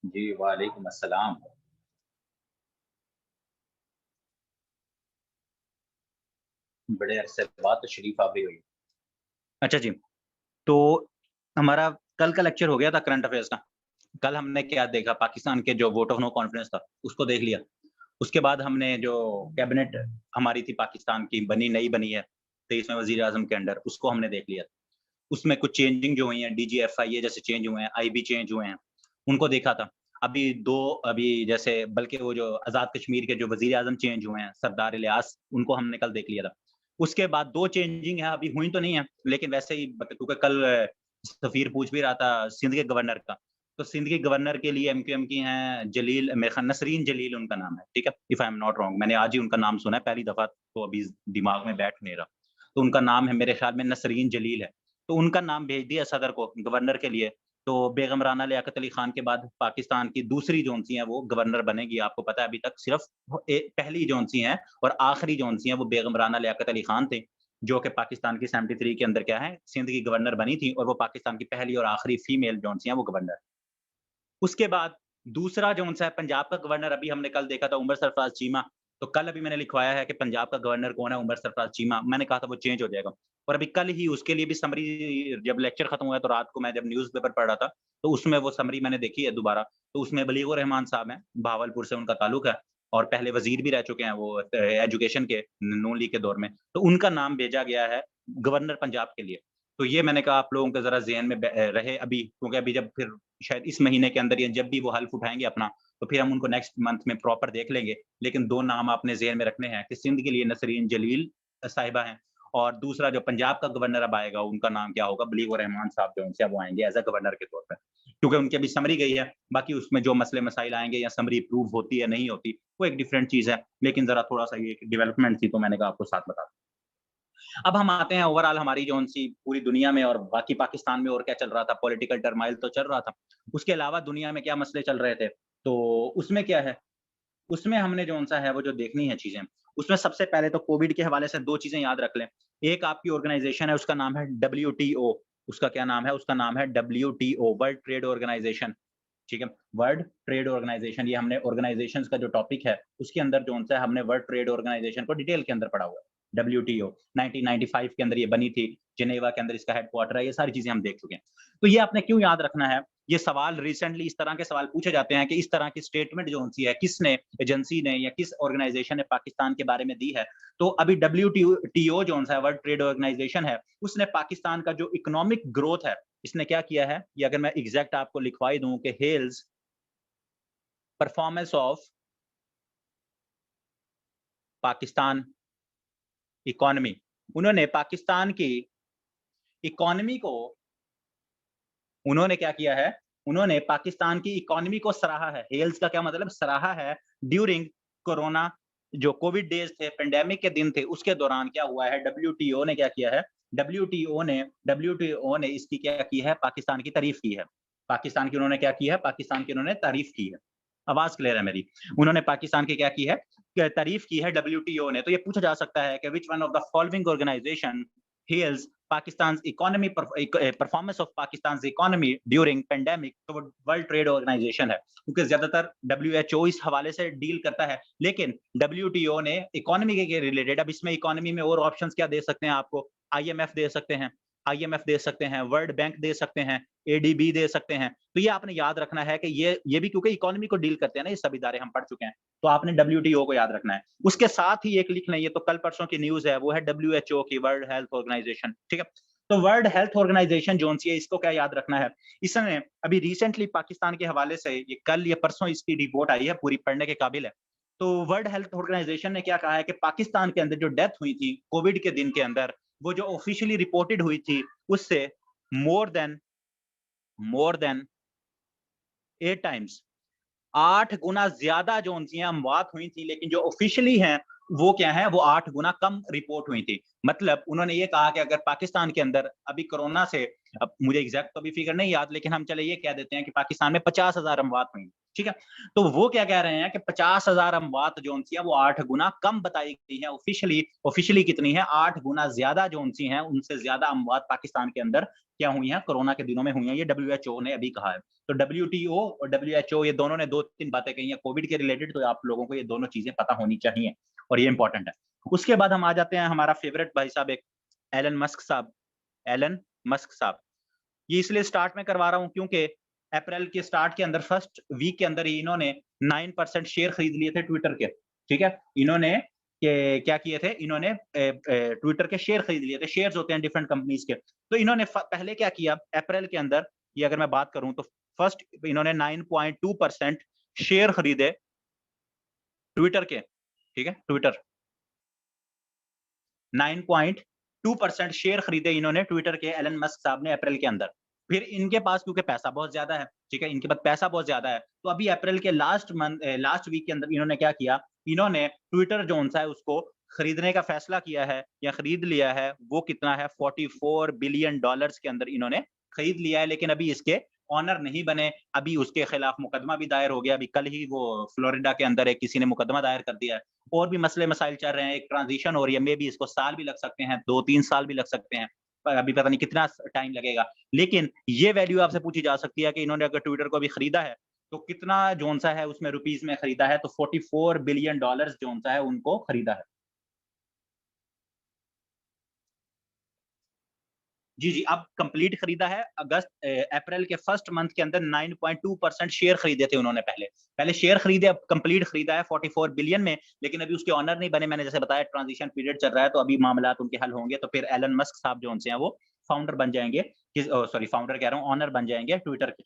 जी, वालेकुम अस्सलाम। बड़े अरसे बाद तशरीफ़ आवरी हुई। अच्छा जी, तो हमारा कल का लेक्चर हो गया था करंट अफ़ेयर्स का। कल हमने क्या देखा पाकिस्तान के जो वोट ऑफ नो कॉन्फिडेंस था, उसको देख लिया। उसके बाद हमने जो कैबिनेट हमारी थी पाकिस्तान की नई बनी है, 23वें वज़ीर-ए-आज़म के अंडर, उसको हमने देख लिया। उसमें कुछ चेंजिंग जो हुई हैं, डीजीएफआईए जैसे चेंज हुए हैं, आईबी चेंज हुए हैं, उनको देखा था। अभी 2 अभी जैसे बल्कि वो जो आज़ाद कश्मीर के जो वज़ीर-ए-आज़म चेंज हुए हैं, सरदार इलियास, उनको हमने कल देख लिया था। उसके बाद 2 चेंजिंग है, अभी हुई तो नहीं है, लेकिन वैसे ही क्योंकि कल सफ़ीर पूछ भी रहा था सिंध के गवर्नर का, तो सिंध के गवर्नर के लिए एमक्यूएम की हैं जलील मेरे ख़्याल नसरीन जलील उनका नाम है, ठीक है? If I am not wrong मैंने आज ही उनका नाम सुना है, पहली दफ़ा तो अभी दिमाग में बैठ नहीं रहा। तो उनका नाम है मेरे ख़्याल में नसरीन जलील है। तो उनका नाम भेज दिया सदर को, गवर्नर के लिए। तो बेगम राना लियाकत अली खान के बाद पाकिस्तान की दूसरी जौन-सी हैं वो गवर्नर बनेगी। आपको पता है अभी तक सिर्फ़ वो पहली जौन-सी हैं और आखिरी जौन-सी हैं वो बेगम राना लियाकत अली खान थे, जो कि पाकिस्तान की 73 के अंदर क्या है, सिंध की गवर्नर बनी थी और वो पाकिस्तान की पहली और आखिरी फीमेल जौन-सी हैं वो गवर्नर। उसके बाद दूसरा जौन-सा है पंजाब का गवर्नर अभी हमने कल देखा था उमर सरफराज चीमा। तो कल अभी मैंने लिखवाया है कि पंजाब का गवर्नर कौन है उमर सरफराज चीमा। मैंने कहा था वो चेंज हो जाएगा। और अभी कल ही उसके लिए भी समरी जब लेक्चर खत्म हुआ तो रात को मैं जब न्यूज़पेपर पढ़ रहा था, तो उसमें वो समरी मैंने देखी है दोबारा। तो उसमें बलीगुर रहमान साहब हैं, भावलपुर से उनका ताल्लुक है और पहले वज़ीर भी रह चुके हैं वो एजुकेशन के नून लीग के दौर में। तो उनका नाम भेजा गया है गवर्नर पंजाब के लिए। तो ये मैंने कहा आप लोगों के ज़रा ज़हन में रहे अभी क्योंकि अभी जब फिर शायद इस महीने के अंदर या जब भी वो हल्फ उठाएँगे अपना, तो फिर हम उनको नेक्स्ट मंथ में प्रॉपर देख लेंगे। लेकिन 2 नाम आपने ज़हन में रखने हैं कि सिंध के लिए नसरीन जलील साहिबा हैं और दूसरा जो पंजाब का गवर्नर अब आएगा, उनका नाम क्या होगा? बलीगुर रहमान साहब जो उनसे वो आएँगे एज़ अ गवर्नर के तौर पे। क्योंकि उनकी अभी समरी गई है, बाकी उसमें जो मसले-मसाइल आएँगे या समरी अप्रूव होती है, नहीं होती, वो एक डिफरेंट चीज़ है। लेकिन ज़रा थोड़ा-सा ये एक डेवलपमेंट थी, तो मैंने कहा आपको साथ बता दूँ। अब हम आते हैं ओवरऑल हमारी जौन-सी पूरी दुनिया में और बाकी पाकिस्तान में और क्या चल रहा था, पॉलिटिकल टर्मॉइल तो चल रहा था। उसके अलावा दुनिया में क्या मसले चल रहे थे, तो उसमें क्या है, उसमें हमने जौन-सा है वो जो देखनी है चीज़ें, उसमें सबसे पहले तो कोविड के हवाले से 2 चीज़ें याद रख लें। एक आपकी ऑर्गनाइज़ेशन है उसका नाम है डब्ल्यूटीओ उसका क्या नाम है? उसका नाम है डब्ल्यूटीओ वर्ल्ड ट्रेड ऑर्गनाइज़ेशन ठीक है? वर्ल्ड ट्रेड ऑर्गनाइज़ेशन ये हमने ऑर्गनाइज़ेशंस का जो टॉपिक है, उसके अंदर जौन-सा है हमने वर्ल्ड ट्रेड ऑर्गनाइज़ेशन को डिटेल के अंदर पढ़ा हुआ है। डब्ल्यूटीओ 1995 के अंदर ये बनी थी, जिनेवा के अंदर इसका हेडक्वार्टर है, ये सारी चीज़ें हम देख चुके हैं। तो ये आपने क्यों याद रखना है? ये सवाल रिसेंटली इस तरह के सवाल पूछे जाते हैं कि इस तरह की स्टेटमेंट जौन-सी है, किसने एजेंसी ने या किस ऑर्गनाइज़ेशन ने पाकिस्तान के बारे में दी है। तो अभी टीओ जौन-सा है वर्ल्ड ट्रेड ऑर्गनाइज़ेशन है, उसने पाकिस्तान का जो इकोनॉमिक ग्रोथ है, इसने क्या किया है? ये अगर मैं एग्ज़ैक्ट आपको लिखवा ही दूँ कि हेल्स परफॉर्मेंस ऑफ पाकिस्तान इकोनॉमी। उन्होंने पाकिस्तान की इकोनॉमी को उन्होंने क्या किया है? उन्होंने पाकिस्तान की इकोनॉमी को सराहा है। हेल्स का क्या मतलब सराहा है ड्यूरिंग कोरोना जो कोविड डेज़ थे, पैंडेमिक के दिन थे, उसके दौरान क्या हुआ है डब्ल्यूटीओ ने क्या किया है? डब्ल्यूटीओ ने इसकी क्या की है? पाकिस्तान की तारीफ़ की है। पाकिस्तान की उन्होंने क्या की है? पाकिस्तान की उन्होंने तारीफ़ की है। आवाज़ क्लियर है मेरी? उन्होंने पाकिस्तान की क्या की है? तारीफ़ की है डब्ल्यूटीओ ने। तो ये पूछा जा सकता है कि which one of the following organisation hails Pakistan's economy performance of Pakistan's economy during pandemic तो वो वर्ल्ड ट्रेड ऑर्गेनाइजेशन है क्योंकि ज्यादातर डब्ल्यूएचओ इस हवाले से डील करता है लेकिन डब्ल्यूटीओ ने इकोनॉमी के रिलेटेड अब इसमें इकोनॉमी में और ऑप्शंस क्या दे सकते हैं आपको आईएमएफ दे सकते हैं आईएमएफ दे सकते हैं वर्ल्ड बैंक दे सकते हैं एडीबी दे सकते हैं तो ये आपने याद रखना है कि ये भी क्योंकि इकोनॉमी को डील करते हैं ना ये सभी इदारे हम पढ़ चुके हैं तो आपने डब्ल्यूटीओ को याद रखना है उसके साथ ही एक लिख लें ये तो कल परसों की न्यूज़ है वो है डब्ल्यूएचओ की वर्ल्ड हेल्थ ऑर्गेनाइजेशन ठीक है तो वर्ल्ड हेल्थ ऑर्गेनाइजेशन जो सी है इसको क्या याद रखना है इसने अभी रिसेंटली पाकिस्तान के हवाले से ये कल या परसों इसकी रिपोर्ट आई है पूरी पढ़ने के काबिल है तो वर्ल्ड हेल्थ ऑर्गेनाइजेशन ने क्या कहा है कि पाकिस्तान के अंदर जो डेथ हुई थी कोविड के दिन के अंदर वो जो ऑफिशियली रिपोर्टेड हुई थी उससे more than more than 8 times 8 गुना ज़्यादा जो उनकी अमवात हुई थी, लेकिन जो ऑफ़िशियली हैं, वो क्या है, वो 8 गुना कम रिपोर्ट हुई थी। मतलब उन्होंने ये कहा कि अगर पाकिस्तान के अंदर अभी कोरोना से अब मुझे एग्ज़ैक्ट तो अभी फ़िगर नहीं याद, लेकिन हम चले ये कह देते हैं कि पाकिस्तान में 50,000 अमवात हुई। ठीक है? तो वो क्या कह रहे हैं कि 50,000 अमवात जो-सी हैं वो 8 गुना कम बताई गई हैं ऑफ़िशियली कितनी है 8 गुना ज़्यादा जो-सी हैं, उनसे ज़्यादा अमवात पाकिस्तान के अंदर क्या हुई हैं, कोरोना के दिनों में हुई हैं, ये डब्ल्यूएचओ ने अभी कहा है। तो डब्ल्यूटीओ और डब्ल्यूएचओ ये दोनों ने 2-3 बातें कही हैं कोविड के रिलेटेड, तो आप लोगों को ये दोनों चीज़ें पता होनी चाहिए और ये इम्पोर्टेंट है। उसके बाद हम आ जाते हैं हमारा फ़ेवरेट भाई साहब एक एलन मस्क साहब। ये इसलिए स्टार्ट में करवा रहा हूँ क्योंकि अप्रैल के स्टार्ट के अंदर फर्स्ट वीक के अंदर ही इन्होंने 9% शेयर खरीद लिए थे ट्विटर के, ठीक है? इन्होंने क्या किए थे? इन्होंने ट्विटर के शेयर खरीद लिए थे, शेयर्स होते हैं डिफरेंट कंपनीज़ के। तो इन्होंने पहले क्या किया अप्रैल के अंदर, ये अगर मैं बात करूँ तो फर्स्ट इन्होंने 9.2% शेयर खरीदे ट्विटर के, ठीक है? ट्विटर 9.2% शेयर खरीदे इन्होंने ट्विटर के एलन मस्क साहब ने अप्रैल के अंदर। फिर इनके पास क्योंकि पैसा बहुत ज़्यादा है, ठीक है? इनके पास पैसा बहुत ज़्यादा है, तो अभी अप्रैल के लास्ट वीक के अंदर इन्होंने क्या किया, इन्होंने ट्विटर जो-सा है उसको खरीदने का फैसला किया है या खरीद लिया है, वो कितना है $44 बिलियन के अंदर इन्होंने खरीद लिया है, लेकिन अभी इसके ओनर नहीं बने, अभी उसके खिलाफ मुकदमा भी दायर हो गया, अभी कल ही वो फ्लोरिडा के अंदर एक किसी ने मुकदमा दायर कर दिया है। और भी मसले-मसाइल चल रहे हैं, एक ट्रांज़िशन हो रही है, मेबी इसको साल भी लग सकते हैं, 2-3 साल भी लग सकते हैं, पर अभी पता नहीं कितना टाइम लगेगा। लेकिन ये वैल्यू आपसे पूछी जा सकती है कि इन्होंने अगर ट्विटर को अभी खरीदा है, तो कितना जोन-सा है उसमें रुपीज़ में खरीदा है, तो $44 बिलियन जोन-सा है उनको खरीदा है। जी, जी, अब कंप्लीट खरीदा है अप्रैल के फर्स्ट मंथ के अंदर 9.2% शेयर खरीदे थे उन्होंने पहले। पहले शेयर खरीदे, अब कंप्लीट खरीदा है 44 बिलियन में, लेकिन अभी उसके ओनर नहीं बने। मैंने जैसे बताया ट्रांज़िशन पीरियड चल रहा है, तो अभी मामलात उनके हल होंगे, तो फिर एलन मस्क साहब जो हैं वो फाउंडर बन जाएँगे, सॉरी फाउंडर कह रहा हूँ, ओनर बन जाएँगे ट्विटर के,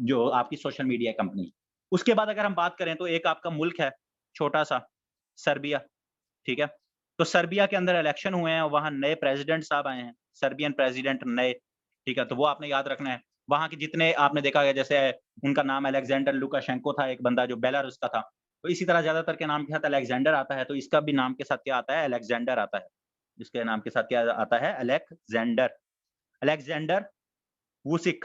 जो आपकी सोशल मीडिया कंपनी। उसके बाद अगर हम बात करें तो एक आपका मुल्क है, छोटा-सा, सर्बिया। ठीक है? तो सर्बिया के अंदर इलेक्शन हुए हैं और वहाँ नए प्रेसिडेंट साहब आए हैं, सर्बियन प्रेसिडेंट नए, ठीक है? तो वो आपने याद रखना है। वहाँ के जितने आपने देखा है जैसे उनका नाम अलेक्जेंडर लुकाशेंको था, एक बंदा जो बेलारूस का था। तो इसी तरह ज़्यादातर के नाम के साथ अलेक्जेंडर आता है, तो इसका भी नाम के साथ क्या आता है? अलेक्जेंडर आता है। इसके नाम के साथ क्या आता है? Alexander. Alexander Vucic,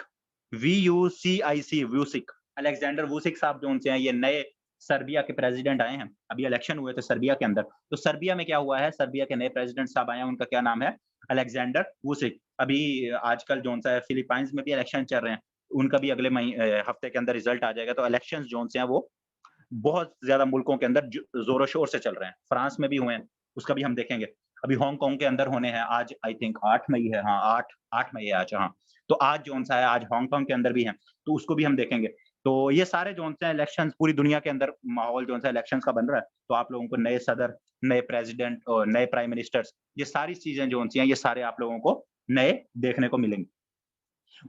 V U C I C Vucic, Alexander Vucic साहब जो-से हैं, ये नए सर्बिया के प्रेसिडेंट आए हैं। अभी इलेक्शन हुए थे सर्बिया के अंदर। तो सर्बिया में क्या हुआ है, सर्बिया के नए प्रेसिडेंट साहब आए हैं, उनका क्या नाम है? Alexander Vucic. अभी आजकल जो-सा है फिलीपाइंस में भी इलेक्शन चल रहे हैं, उनका भी अगले हफ्ते के अंदर रिजल्ट आ जाएगा। तो इलेक्शंस जो-से हैं वो बहुत ज़्यादा मुल्कों के अंदर ज़ोरों-शोर से चल रहे हैं। फ्रांस में भी हुए हैं, उसका भी हम देखेंगे। अभी हांगकांग के अंदर होने हैं, आज आई थिंक 8 मई है, हाँ 8 मई है आज, हाँ। तो आज जौन-सा है, आज हांगकांग के अंदर भी हैं, तो उसको भी हम देखेंगे। तो ये सारे जौन-से हैं इलेक्शंस पूरी दुनिया के अंदर माहौल जौन-सा इलेक्शंस का बन रहा है, तो आप लोगों को नए सदर, नए प्रेसिडेंट और नए प्राइम मिनिस्टर्स, ये सारी चीज़ें जौन-सी हैं, ये सारे आप लोगों को नए देखने को मिलेंगे।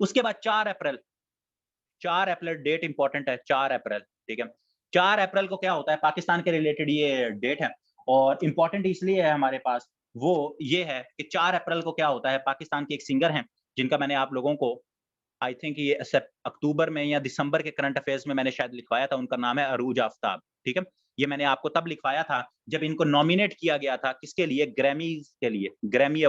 उसके बाद 4 अप्रैल डेट इम्पोर्टेंट है, 4 अप्रैल, ठीक है? 4 अप्रैल को क्या होता है, पाकिस्तान के रिलेटेड ये डेट है और इम्पोर्टेंट इसलिए है हमारे पास, वो ये है कि 4 अप्रैल को क्या होता है, पाकिस्तान के एक सिंगर हैं, जिनका मैंने आप लोगों को आई थिंक ये अक्टूबर में या दिसंबर के करंट अफेयर्स में मैंने शायद लिखवाया था, उनका नाम है अरूज आफ़ताब, ठीक है? ये मैंने आपको तब लिखवाया था, जब इनको नॉमिनेट किया गया था, किसके लिए? ग्रैमीज़ के लिए, ग्रैमी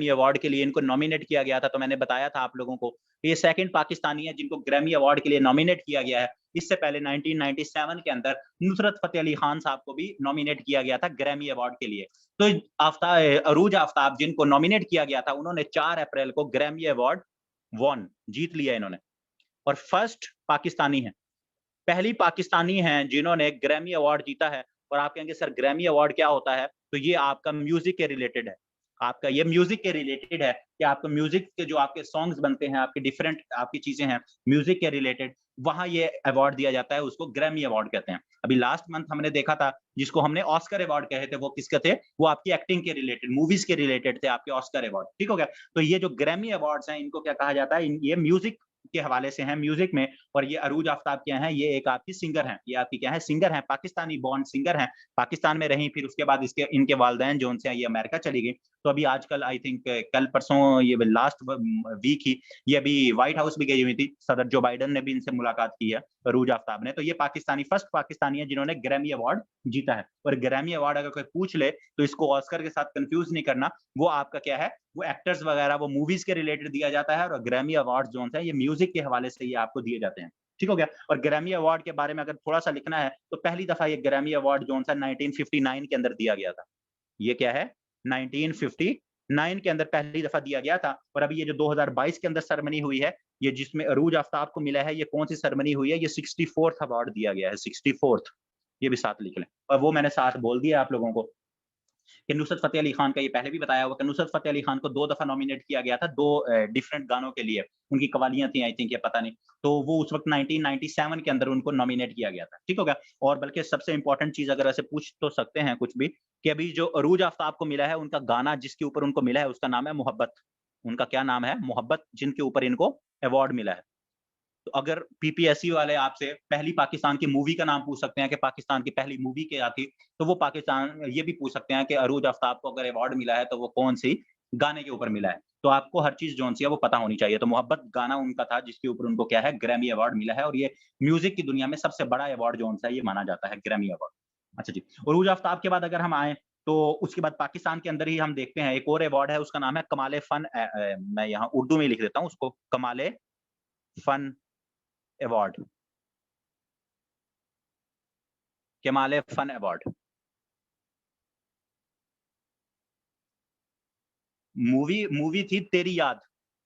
अवार्ड के लिए इनको नॉमिनेट किया गया था, तो मैंने बताया था आप लोगों को, कि ये सेकंड पाकिस्तानी है जिनको ग्रैमी अवार्ड के लिए नॉमिनेट किया गया है। इससे पहले 1997 के अंदर नुसरत फ़तेह अली खान साहब को भी नॉमिनेट किया गया था ग्रैमी अवार्ड के लिए। तो अरूज आफ़ताब जिनको नॉमिनेट किया गया था, उन्होंने 4 अप्रैल को ग्रैमी अवार्ड जीत लिया इन्होंने और फर्स्ट पाकिस्तानी हैं। पहली पाकिस्तानी हैं जिन्होंने ग्रैमी अवार्ड जीता है और आप कहेंगे सर ग्रैमी अवार्ड क्या होता है? तो ये आपका म्यूज़िक के रिलेटेड है। आपका ये म्यूज़िक के रिलेटेड है कि आपको म्यूज़िक के जो आपके सॉन्ग्स बनते हैं, आपके डिफरेंट आपकी चीज़ें हैं, म्यूज़िक के रिलेटेड, वहाँ ये अवार्ड दिया जाता है, उसको ग्रैमी अवार्ड कहते हैं। अभी लास्ट मंथ हमने देखा था, जिसको हमने ऑस्कर अवार्ड कहे थे, वो किसके थे? वो आपकी एक्टिंग के रिलेटेड, मूवीज़ के रिलेटेड थे आपके ऑस्कर अवार्ड, ठीक हो गया? तो ये जो ग्रैमी अवार्ड्स हैं, इनको क्या कहा जाता है? ये म्यूज़िक के हवाले से हैं, म्यूज़िक में और ये अरूज आफ़ताब क्या हैं, ये एक आपकी सिंगर हैं। ये आपकी क्या है? सिंगर हैं, पाकिस्तानी बॉर्न सिंगर हैं। पाकिस्तान में रहीं, फिर उसके बाद इसके इनके वालिदैन जो उनसे ये अमेरिका चली गईं। तो अभी आजकल आई थिंक कल परसों ये लास्ट वीक ही ये अभी व्हाइट हाउस भी गई हुई थी। सदर जो बाइडेन ने भी इनसे मुलाकात की है, अरूज आफ़ताब ने। तो ये फर्स्ट पाकिस्तानी है जिन्होंने ग्रैमी अवार्ड जीता है और ग्रैमी अवार्ड अगर कोई पूछ ले, तो इसको ऑस्कर के साथ कन्फ्यूज़ नहीं करना। वो आपका क्या है, वो एक्टर्स वगैरह, वो मूवीज़ के रिलेटेड दिया जाता है और ग्रैमी अवार्ड्स जो हैं, ये म्यूज़िक के हवाले से ये आपको दिए जाते हैं। ठीक हो गया। और ग्रैमी अवार्ड के बारे में अगर थोड़ा-सा लिखना है, तो पहली दफ़ा ये ग्रैमी अवार्ड जो-सा 1959 के अंदर दिया गया था। ये क्या है? 1959 के अंदर पहली दफ़ा दिया गया था और अभी ये जो 2022 के अंदर सेरेमनी हुई है, ये जिसमें अरूज आफ्ताब को मिला है, ये कौन-सी सेरेमनी हुई है? ये 64th अवार्ड दिया गया है, 64th, ये भी साथ लिख लें। और वो मैंने साथ बोल दिया आप लोगों को कि नुसरत फ़तेह अली खान का ये पहले भी बताया हुआ कि नुसरत फ़तेह अली खान को 2 दफ़ा नॉमिनेट किया गया था, 2 डिफरेंट गानों के लिए। उनकी कव्वालियाँ थी आई थिंक या पता नहीं। तो वो उस वक़्त 1997 के अंदर उनको नॉमिनेट किया गया था। ठीक हो गया? और बल्कि सबसे इम्पोर्टेंट चीज़ अगर ऐसे पूछ तो सकते हैं कुछ भी कि अभी जो अरूज आफ्ताब को मिला है, उनका गाना जिसके ऊपर उनको मिला है, उसका नाम है मोहब्बत। उनका क्या नाम है? मोहब्बत, जिनके ऊपर इनको अवार्ड मिला है। तो अगर पीपीएससी वाले आपसे पहली पाकिस्तान की मूवी का नाम पूछ सकते हैं कि पाकिस्तान की पहली मूवी क्या थी, तो वो पाकिस्तान ये भी पूछ सकते हैं कि अरूज आफ्ताब को अगर अवार्ड मिला है, तो वो कौन-सी गाने के ऊपर मिला है। तो आपको हर चीज़ जो-सी है वो पता होनी चाहिए। तो मोहब्बत गाना उनका था जिसके ऊपर उनको क्या है ग्रैमी अवार्ड मिला है और ये म्यूज़िक की दुनिया में सबसे बड़ा अवार्ड जो-सा है ये माना जाता है ग्रैमी अवार्ड। अच्छा जी, अरूज आफ्ताब के बाद अगर हम आएँ, तो उसके बाद पाकिस्तान के अंदर ही हम देखते हैं एक और अवार्ड है उसका नाम है कमाल-ए-फ़न मैं यहाँ उर्दू में लिख देता हूँ उसको कमाल-ए-फ़न अवार्ड, कमाल फन अवार्ड। मूवी मूवी थी तेरी याद,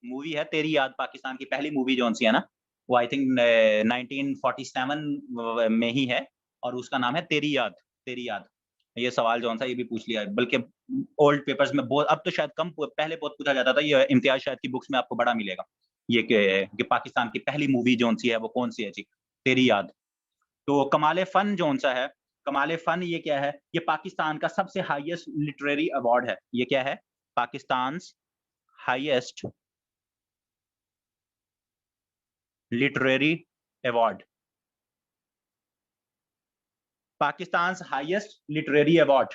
मूवी है तेरी याद पाकिस्तान की पहली मूवी जौन-सी है ना, वो आई थिंक 1947 में ही है और उसका नाम है तेरी याद, तेरी याद। ये सवाल जौन-सा ये भी पूछ लिया है, बल्कि ओल्ड पेपर्स में बहुत अब तो शायद कम पहले बहुत पूछा जाता था, ये इम्तियाज़ शायद की बुक्स में आपको बड़ा मिलेगा। ये कि पाकिस्तान की पहली मूवी जौन-सी है वो कौन-सी है जी? तेरी याद। तो कमाल फन जौन-सा है, कमाल फन ये क्या है? ये पाकिस्तान का सबसे हाईएस्ट लिटरेरी अवार्ड है। ये क्या है? Pakistan's highest literary award. Pakistan's highest literary award.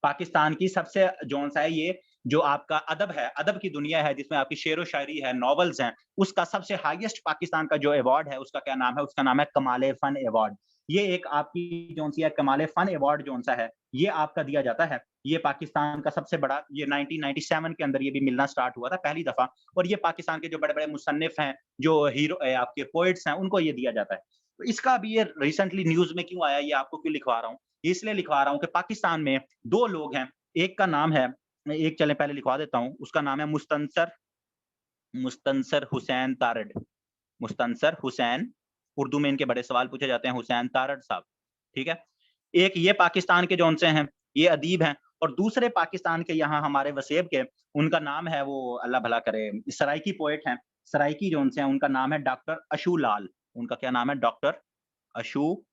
Pakistan की सबसे जौन-सा है ये, जो आपका अदब है, अदब की दुनिया है जिसमें आपकी शेरो-शायरी है, नॉवेल्स हैं, उसका सबसे हाईएस्ट पाकिस्तान का जो अवार्ड है, उसका क्या नाम है? उसका नाम है कमाल-ए-फ़न अवार्ड। ये एक आपकी जौन-सी है कमाल-ए-फ़न अवार्ड जौन-सा है, ये आपका दिया जाता है। ये पाकिस्तान का सबसे बड़ा ये 1997 के अंदर ये भी मिलना स्टार्ट हुआ था पहली दफ़ा और ये पाकिस्तान के जो बड़े-बड़े मुसन्निफ़ हैं, जो हीरो आपके पोएट्स हैं, उनको ये दिया जाता है। तो इसका अभी ये रिसेंटली न्यूज़ में क्यों आया, ये आपको क्यों लिखवा रहा हूँ? इसलिए लिखवा रहा हूँ कि पाकिस्तान में 2 लोग हैं, एक का नाम है एक चलें पहले लिखवा देता हूँ, उसका नाम है मुस्तनसर मुस्तनसर हुसैन तारड़, मुस्तनसर हुसैन, उर्दू में इनके बड़े सवाल पूछे जाते हैं, हुसैन तारड़ साहब, ठीक है? एक ये पाकिस्तान के जौन से हैं, ये अदीब हैं और दूसरे पाकिस्तान के यहाँ हमारे वसेब के, उनका नाम है वो अल्लाह भला करे, सराइकी पोएट हैं, सराइकी जौन से हैं, उनका नाम है डॉक्टर अशू लाल, उनका क्या नाम है? डॉक्टर अशू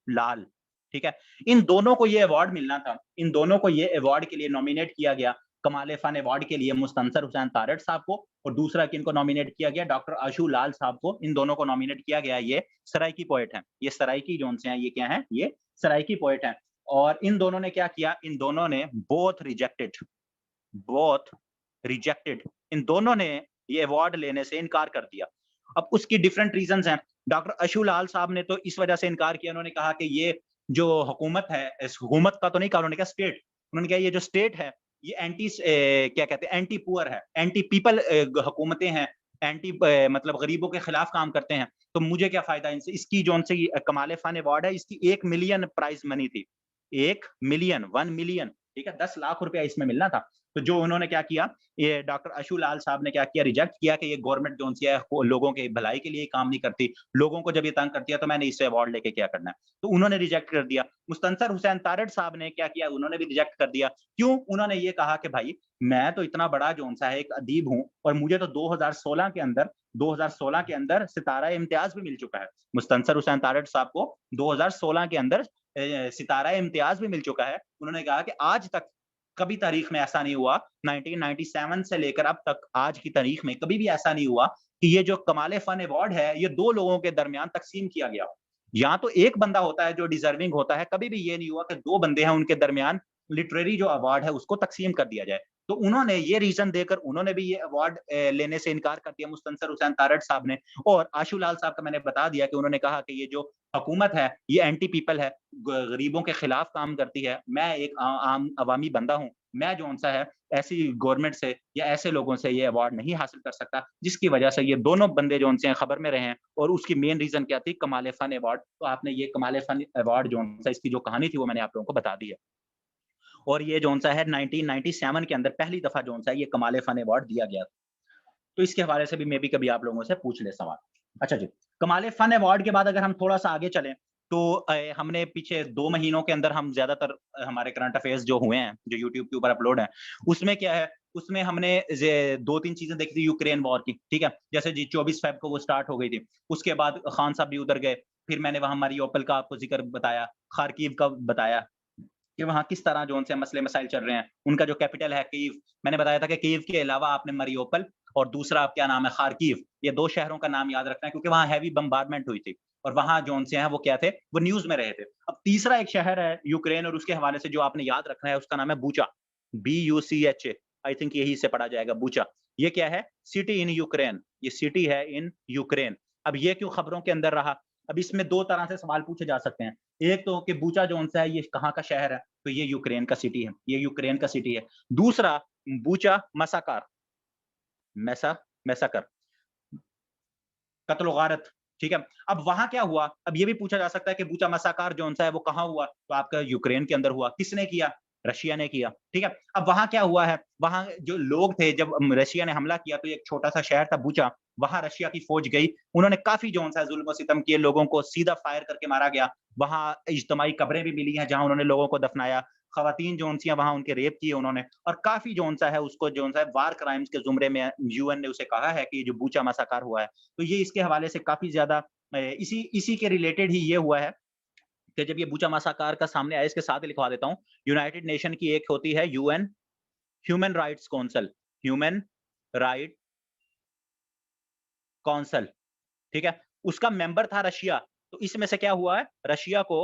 लाल, ठीक है? इन दोनों को ये अवार्ड मिलना था। इन दोनों को ये अवार्ड के लिए नॉमिनेट किया गया। कमाल ए फ़न अवार्ड के लिए मुस्तनसर हुसैन तारड़ साहब को और दूसरा किनको नॉमिनेट किया गया? डॉक्टर आशू लाल साहब को। इन दोनों को नॉमिनेट किया गया। ये सराइकी पोएट हैं। ये सराइकी जौन से हैं, ये क्या हैं? ये सराइकी पोएट हैं और इन दोनों ने क्या किया? इन दोनों ने बोथ रिजेक्टेड इन दोनों ने ये अवार्ड लेने से इनकार कर दिया। अब उसकी डिफरेंट रीज़न्स हैं। डॉक्टर अशू लाल साहब ने तो इस वजह से इनकार किया, उन्होंने कहा कि ये जो हुकूमत है, इस हुकूमत का तो नहीं कहा, उन्होंने कहा स्टेट। उन्होंने कहा ये जो स्टेट है, ये क्या कहते हैं एंटी पुअर है, एंटी पीपल हुकूमतें हैं, एंटी मतलब गरीबों के खिलाफ काम करते हैं, तो मुझे क्या फ़ायदा इनसे? इसकी जौन-सी कमाल-ए फ़न अवार्ड है, इसकी 1 मिलियन प्राइज़ मनी थी। 1 मिलियन, 1 मिलियन, ठीक है? 10 लाख रुपया इसमें मिलना था। तो जो उन्होंने क्या किया, ये डॉक्टर अशू लाल साहब ने क्या किया, रिजेक्ट किया कि ये गवर्नमेंट जो-सी है, वो लोगों के भलाई के लिए काम नहीं करती। लोगों को जब ये तंग करती है, तो मैंने इससे अवार्ड लेके क्या करना है? तो उन्होंने रिजेक्ट कर दिया। मुस्तनसर हुसैन तारड़ साहब ने क्या किया, उन्होंने भी रिजेक्ट कर दिया। क्यों? उन्होंने ये कहा कि भाई, मैं तो इतना बड़ा जो-सा है एक अदीब हूँ और मुझे तो 2016 के अंदर सितारा इम्तियाज़ भी मिल चुका है। मुस्तनसर हुसैन तारड़ साहब को 2016 के अंदर सितारा इम्तियाज़ भी मिल चुका है। उन्होंने कहा कि आज तक कभी तारीख में ऐसा नहीं हुआ, 1997 से लेकर अब तक आज की तारीख में कभी भी ऐसा नहीं हुआ कि ये जो कमाल फन अवार्ड है, ये 2 लोगों के दरमियान तक़सीम किया गया हो। या तो एक बंदा होता है जो डिज़र्विंग होता है, कभी भी ये नहीं हुआ कि 2 बंदे हैं उनके दरमियान लिटरेरी जो अवार्ड है उसको तक़सीम कर दिया जाए। तो उन्होंने ये रीज़न देकर उन्होंने भी ये अवार्ड लेने से इनकार कर दिया मुस्तनसर हुसैन तारड़ साहब ने और आशू लाल साहब का मैंने बता दिया कि उन्होंने कहा कि ये जो हुकूमत है, ये एंटी पीपल है, गरीबों के खिलाफ काम करती है। मैं एक आम अवामी बंदा हूँ, मैं जो सा है ऐसी गवर्नमेंट से या ऐसे लोगों से ये अवार्ड नहीं हासिल कर सकता, जिसकी वजह से ये दोनों बंदे जो से हैं खबर में रहे हैं और उसकी मेन रीज़न क्या थी? कमाल फन अवार्ड। तो आपने ये कमाल फन अवार्ड जो सा इसकी जो कहानी थी वो मैंने आप लोगों को बता दी है। और ये जो सा है 1997 के अंदर पहली दफ़ा जो सा है ये कमाल फन अवार्ड दिया गया। तो इसके हवाले से भी मैं भी कभी आप लोगों से पूछ ले सवाल। अच्छा जी, कमाल फन अवार्ड के बाद अगर हम थोड़ा-सा आगे चलें, तो हमने पीछे 2 महीनों के अंदर हम ज़्यादातर हमारे करंट अफेयर्स जो हुए हैं, जो यूट्यूब के ऊपर अपलोड हैं, उसमें क्या है, उसमें हमने जे 2-3 चीज़ें देखी थी यूक्रेन वॉर की, ठीक है? जैसे जी 24 फ़ेब को वो स्टार्ट हो गई थी। उसके बाद खान साहब भी उधर गए, फिर मैंने वहाँ मारियोपोल का आपको ज़िक्र बताया, खार्किव का बताया। कि वहाँ किस तरह जो उनसे मसले-मसाइल चल रहे हैं। उनका जो कैपिटल है कीव, मैंने बताया था कि कीव के अलावा आपने मारियोपोल और दूसरा क्या नाम है खार्किव, ये 2 शहरों का नाम याद रखना है क्योंकि वहाँ हेवी बम्बार्डमेंट हुई थी और वहाँ जो उनसे हैं वो क्या थे, वो न्यूज़ में रहे थे। अब तीसरा एक शहर है यूक्रेन और उसके हवाले से जो आपने याद रखना है उसका नाम है बूचा, BUCHA आई थिंक यही से पढ़ा जाएगा बूचा। ये क्या है? सिटी इन यूक्रेन, ये सिटी है इन यूक्रेन। अब ये क्यों खबरों के अंदर रहा? अब इसमें 2 तरह से सवाल पूछे जा सकते हैं। एक तो कि बूचा जो-सा है ये कहाँ का शहर है? तो ये यूक्रेन का सिटी है, ये यूक्रेन का सिटी है। दूसरा बूचा मसाकार, मैसा मैसाकर, कत्ल-ओ-गारत, ठीक है? अब वहाँ क्या हुआ? अब ये भी पूछा जा सकता है कि बूचा मसाकार जो-सा है वो कहाँ हुआ? तो आपका यूक्रेन के अंदर हुआ। किसने किया? रशिया ने किया, ठीक है? अब वहाँ क्या हुआ है? वहाँ जो लोग थे जब रशिया ने हमला किया तो एक छोटा-सा शहर था बूचा, वहाँ रशिया की फ़ौज गई। उन्होंने काफ़ी जो-सा ज़ुल्म-ओ-सितम किए, लोगों को सीधा फायर करके मारा गया। वहाँ इज्तिमाई कब्रें भी मिली हैं जहाँ उन्होंने लोगों को दफनाया। ख़वातीन जो-सी हैं वहाँ उनके रेप किए उन्होंने और काफ़ी जो-सा है उसको जो-सा है वार क्राइम्स के ज़ुमरे में यूएन ने उसे कहा है कि ये जो बूचा मैसाकार हुआ है, तो ये इसके हवाले से काफ़ी ज़्यादा इसी इसी के रिलेटेड ही ये हुआ है कि जब ये बूचा मैसाकार का सामने आया, इसके साथ ही लिखवा देता हूँ, यूनाइटेड नेशन की एक होती है UN human rights council, human right council, ठीक है? उसका मेंबर था रशिया, तो इसमें से क्या हुआ है, रशिया को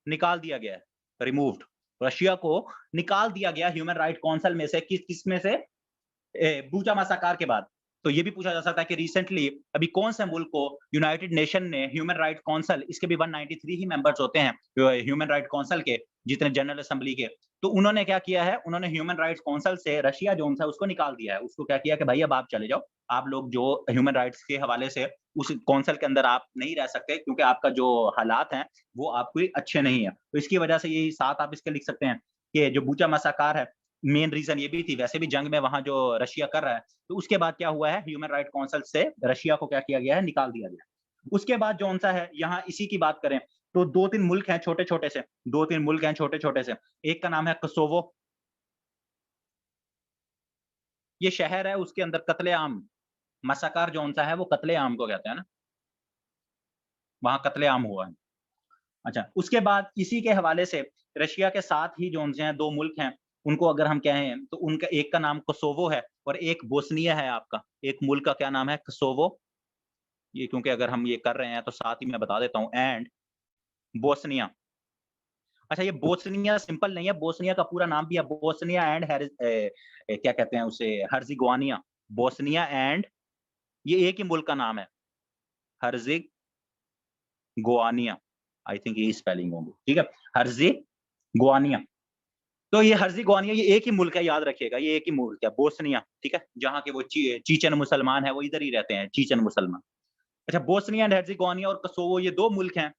निकाल दिया गया है, रिमूव्ड। रशिया को निकाल दिया गया ह्यूमन राइट काउंसिल में से किसमें से? बूचा मैसाकार के बाद। तो ये भी पूछा जा सकता है कि रिसेंटली अभी कौन से मुल्क को यूनाइटेड नेशन ने ह्यूमन राइट काउंसिल इसके भी 193 ही मेंबर्स होते हैं ह्यूमन राइट काउंसिल के, जितने जनरल असेंबली के। तो उन्होंने क्या किया है, उन्होंने ह्यूमन राइट्स काउंसिल से रशिया जो-सा उसको निकाल दिया है। उसको क्या किया कि भाई अब आप चले जाओ। आप लोग जो ह्यूमन राइट्स के हवाले से उस काउंसिल के अंदर आप नहीं रह सकते क्योंकि आपका जो हालात हैं, वो आपके अच्छे नहीं है। तो इसकी वजह से यही साथ आप इसके लिख सकते हैं कि जो बूचा मैसाकार है, मेन रीज़न ये भी थी, वैसे भी जंग में वहाँ जो रशिया कर रहा है, तो उसके बाद क्या हुआ है ह्यूमन राइट काउंसिल से रशिया को क्या किया गया है, निकाल दिया गया। उसके बाद जौन-सा है यहाँ इसी की बात करें, तो 2-3 मुल्क हैं छोटे-छोटे से, 2-3 मुल्क हैं छोटे-छोटे से। एक का नाम है कोसोवो, ये शहर है उसके अंदर कत्ले-आम, मसाकार जौन-सा है वो कत्ले-आम को कहते हैं ना, वहाँ कत्ले-आम हुआ है। अच्छा, उसके बाद इसी के हवाले से रशिया के साथ ही जौन से हैं 2 मुल्क हैं, उनको अगर हम कहें तो उनका एक का नाम कोसोवो है और एक बोस्निया है आपका। एक मुल्क का क्या नाम है? कोसोवो, ये क्योंकि अगर हम ये कर रहे हैं तो साथ ही मैं बता देता हूँ एंड बोस्निया। अच्छा ये बोस्निया सिंपल नहीं है, बोस्निया का पूरा नाम भी है बोस्निया एंड क्या कहते हैं उसे हर्ज़िगोविना। बोस्निया एंड ये एक ही मुल्क का नाम है, हर्ज़िगोविना। आई थिंक यही स्पेलिंग होगी, ठीक है? हर्ज़िगोविना। तो ये हर्ज़िगोविना ये एक ही मुल्क है याद रखिएगा, ये एक ही मुल्क है, बोस्निया, ठीक है? जहाँ के वो चीचेन मुसलमान हैं, वो इधर ही रहते हैं, चीचेन मुसलमान। अच्छा बोस्निया एंड हर्ज़िगोविना और कोसोवो ये 2 मुल्क हैं।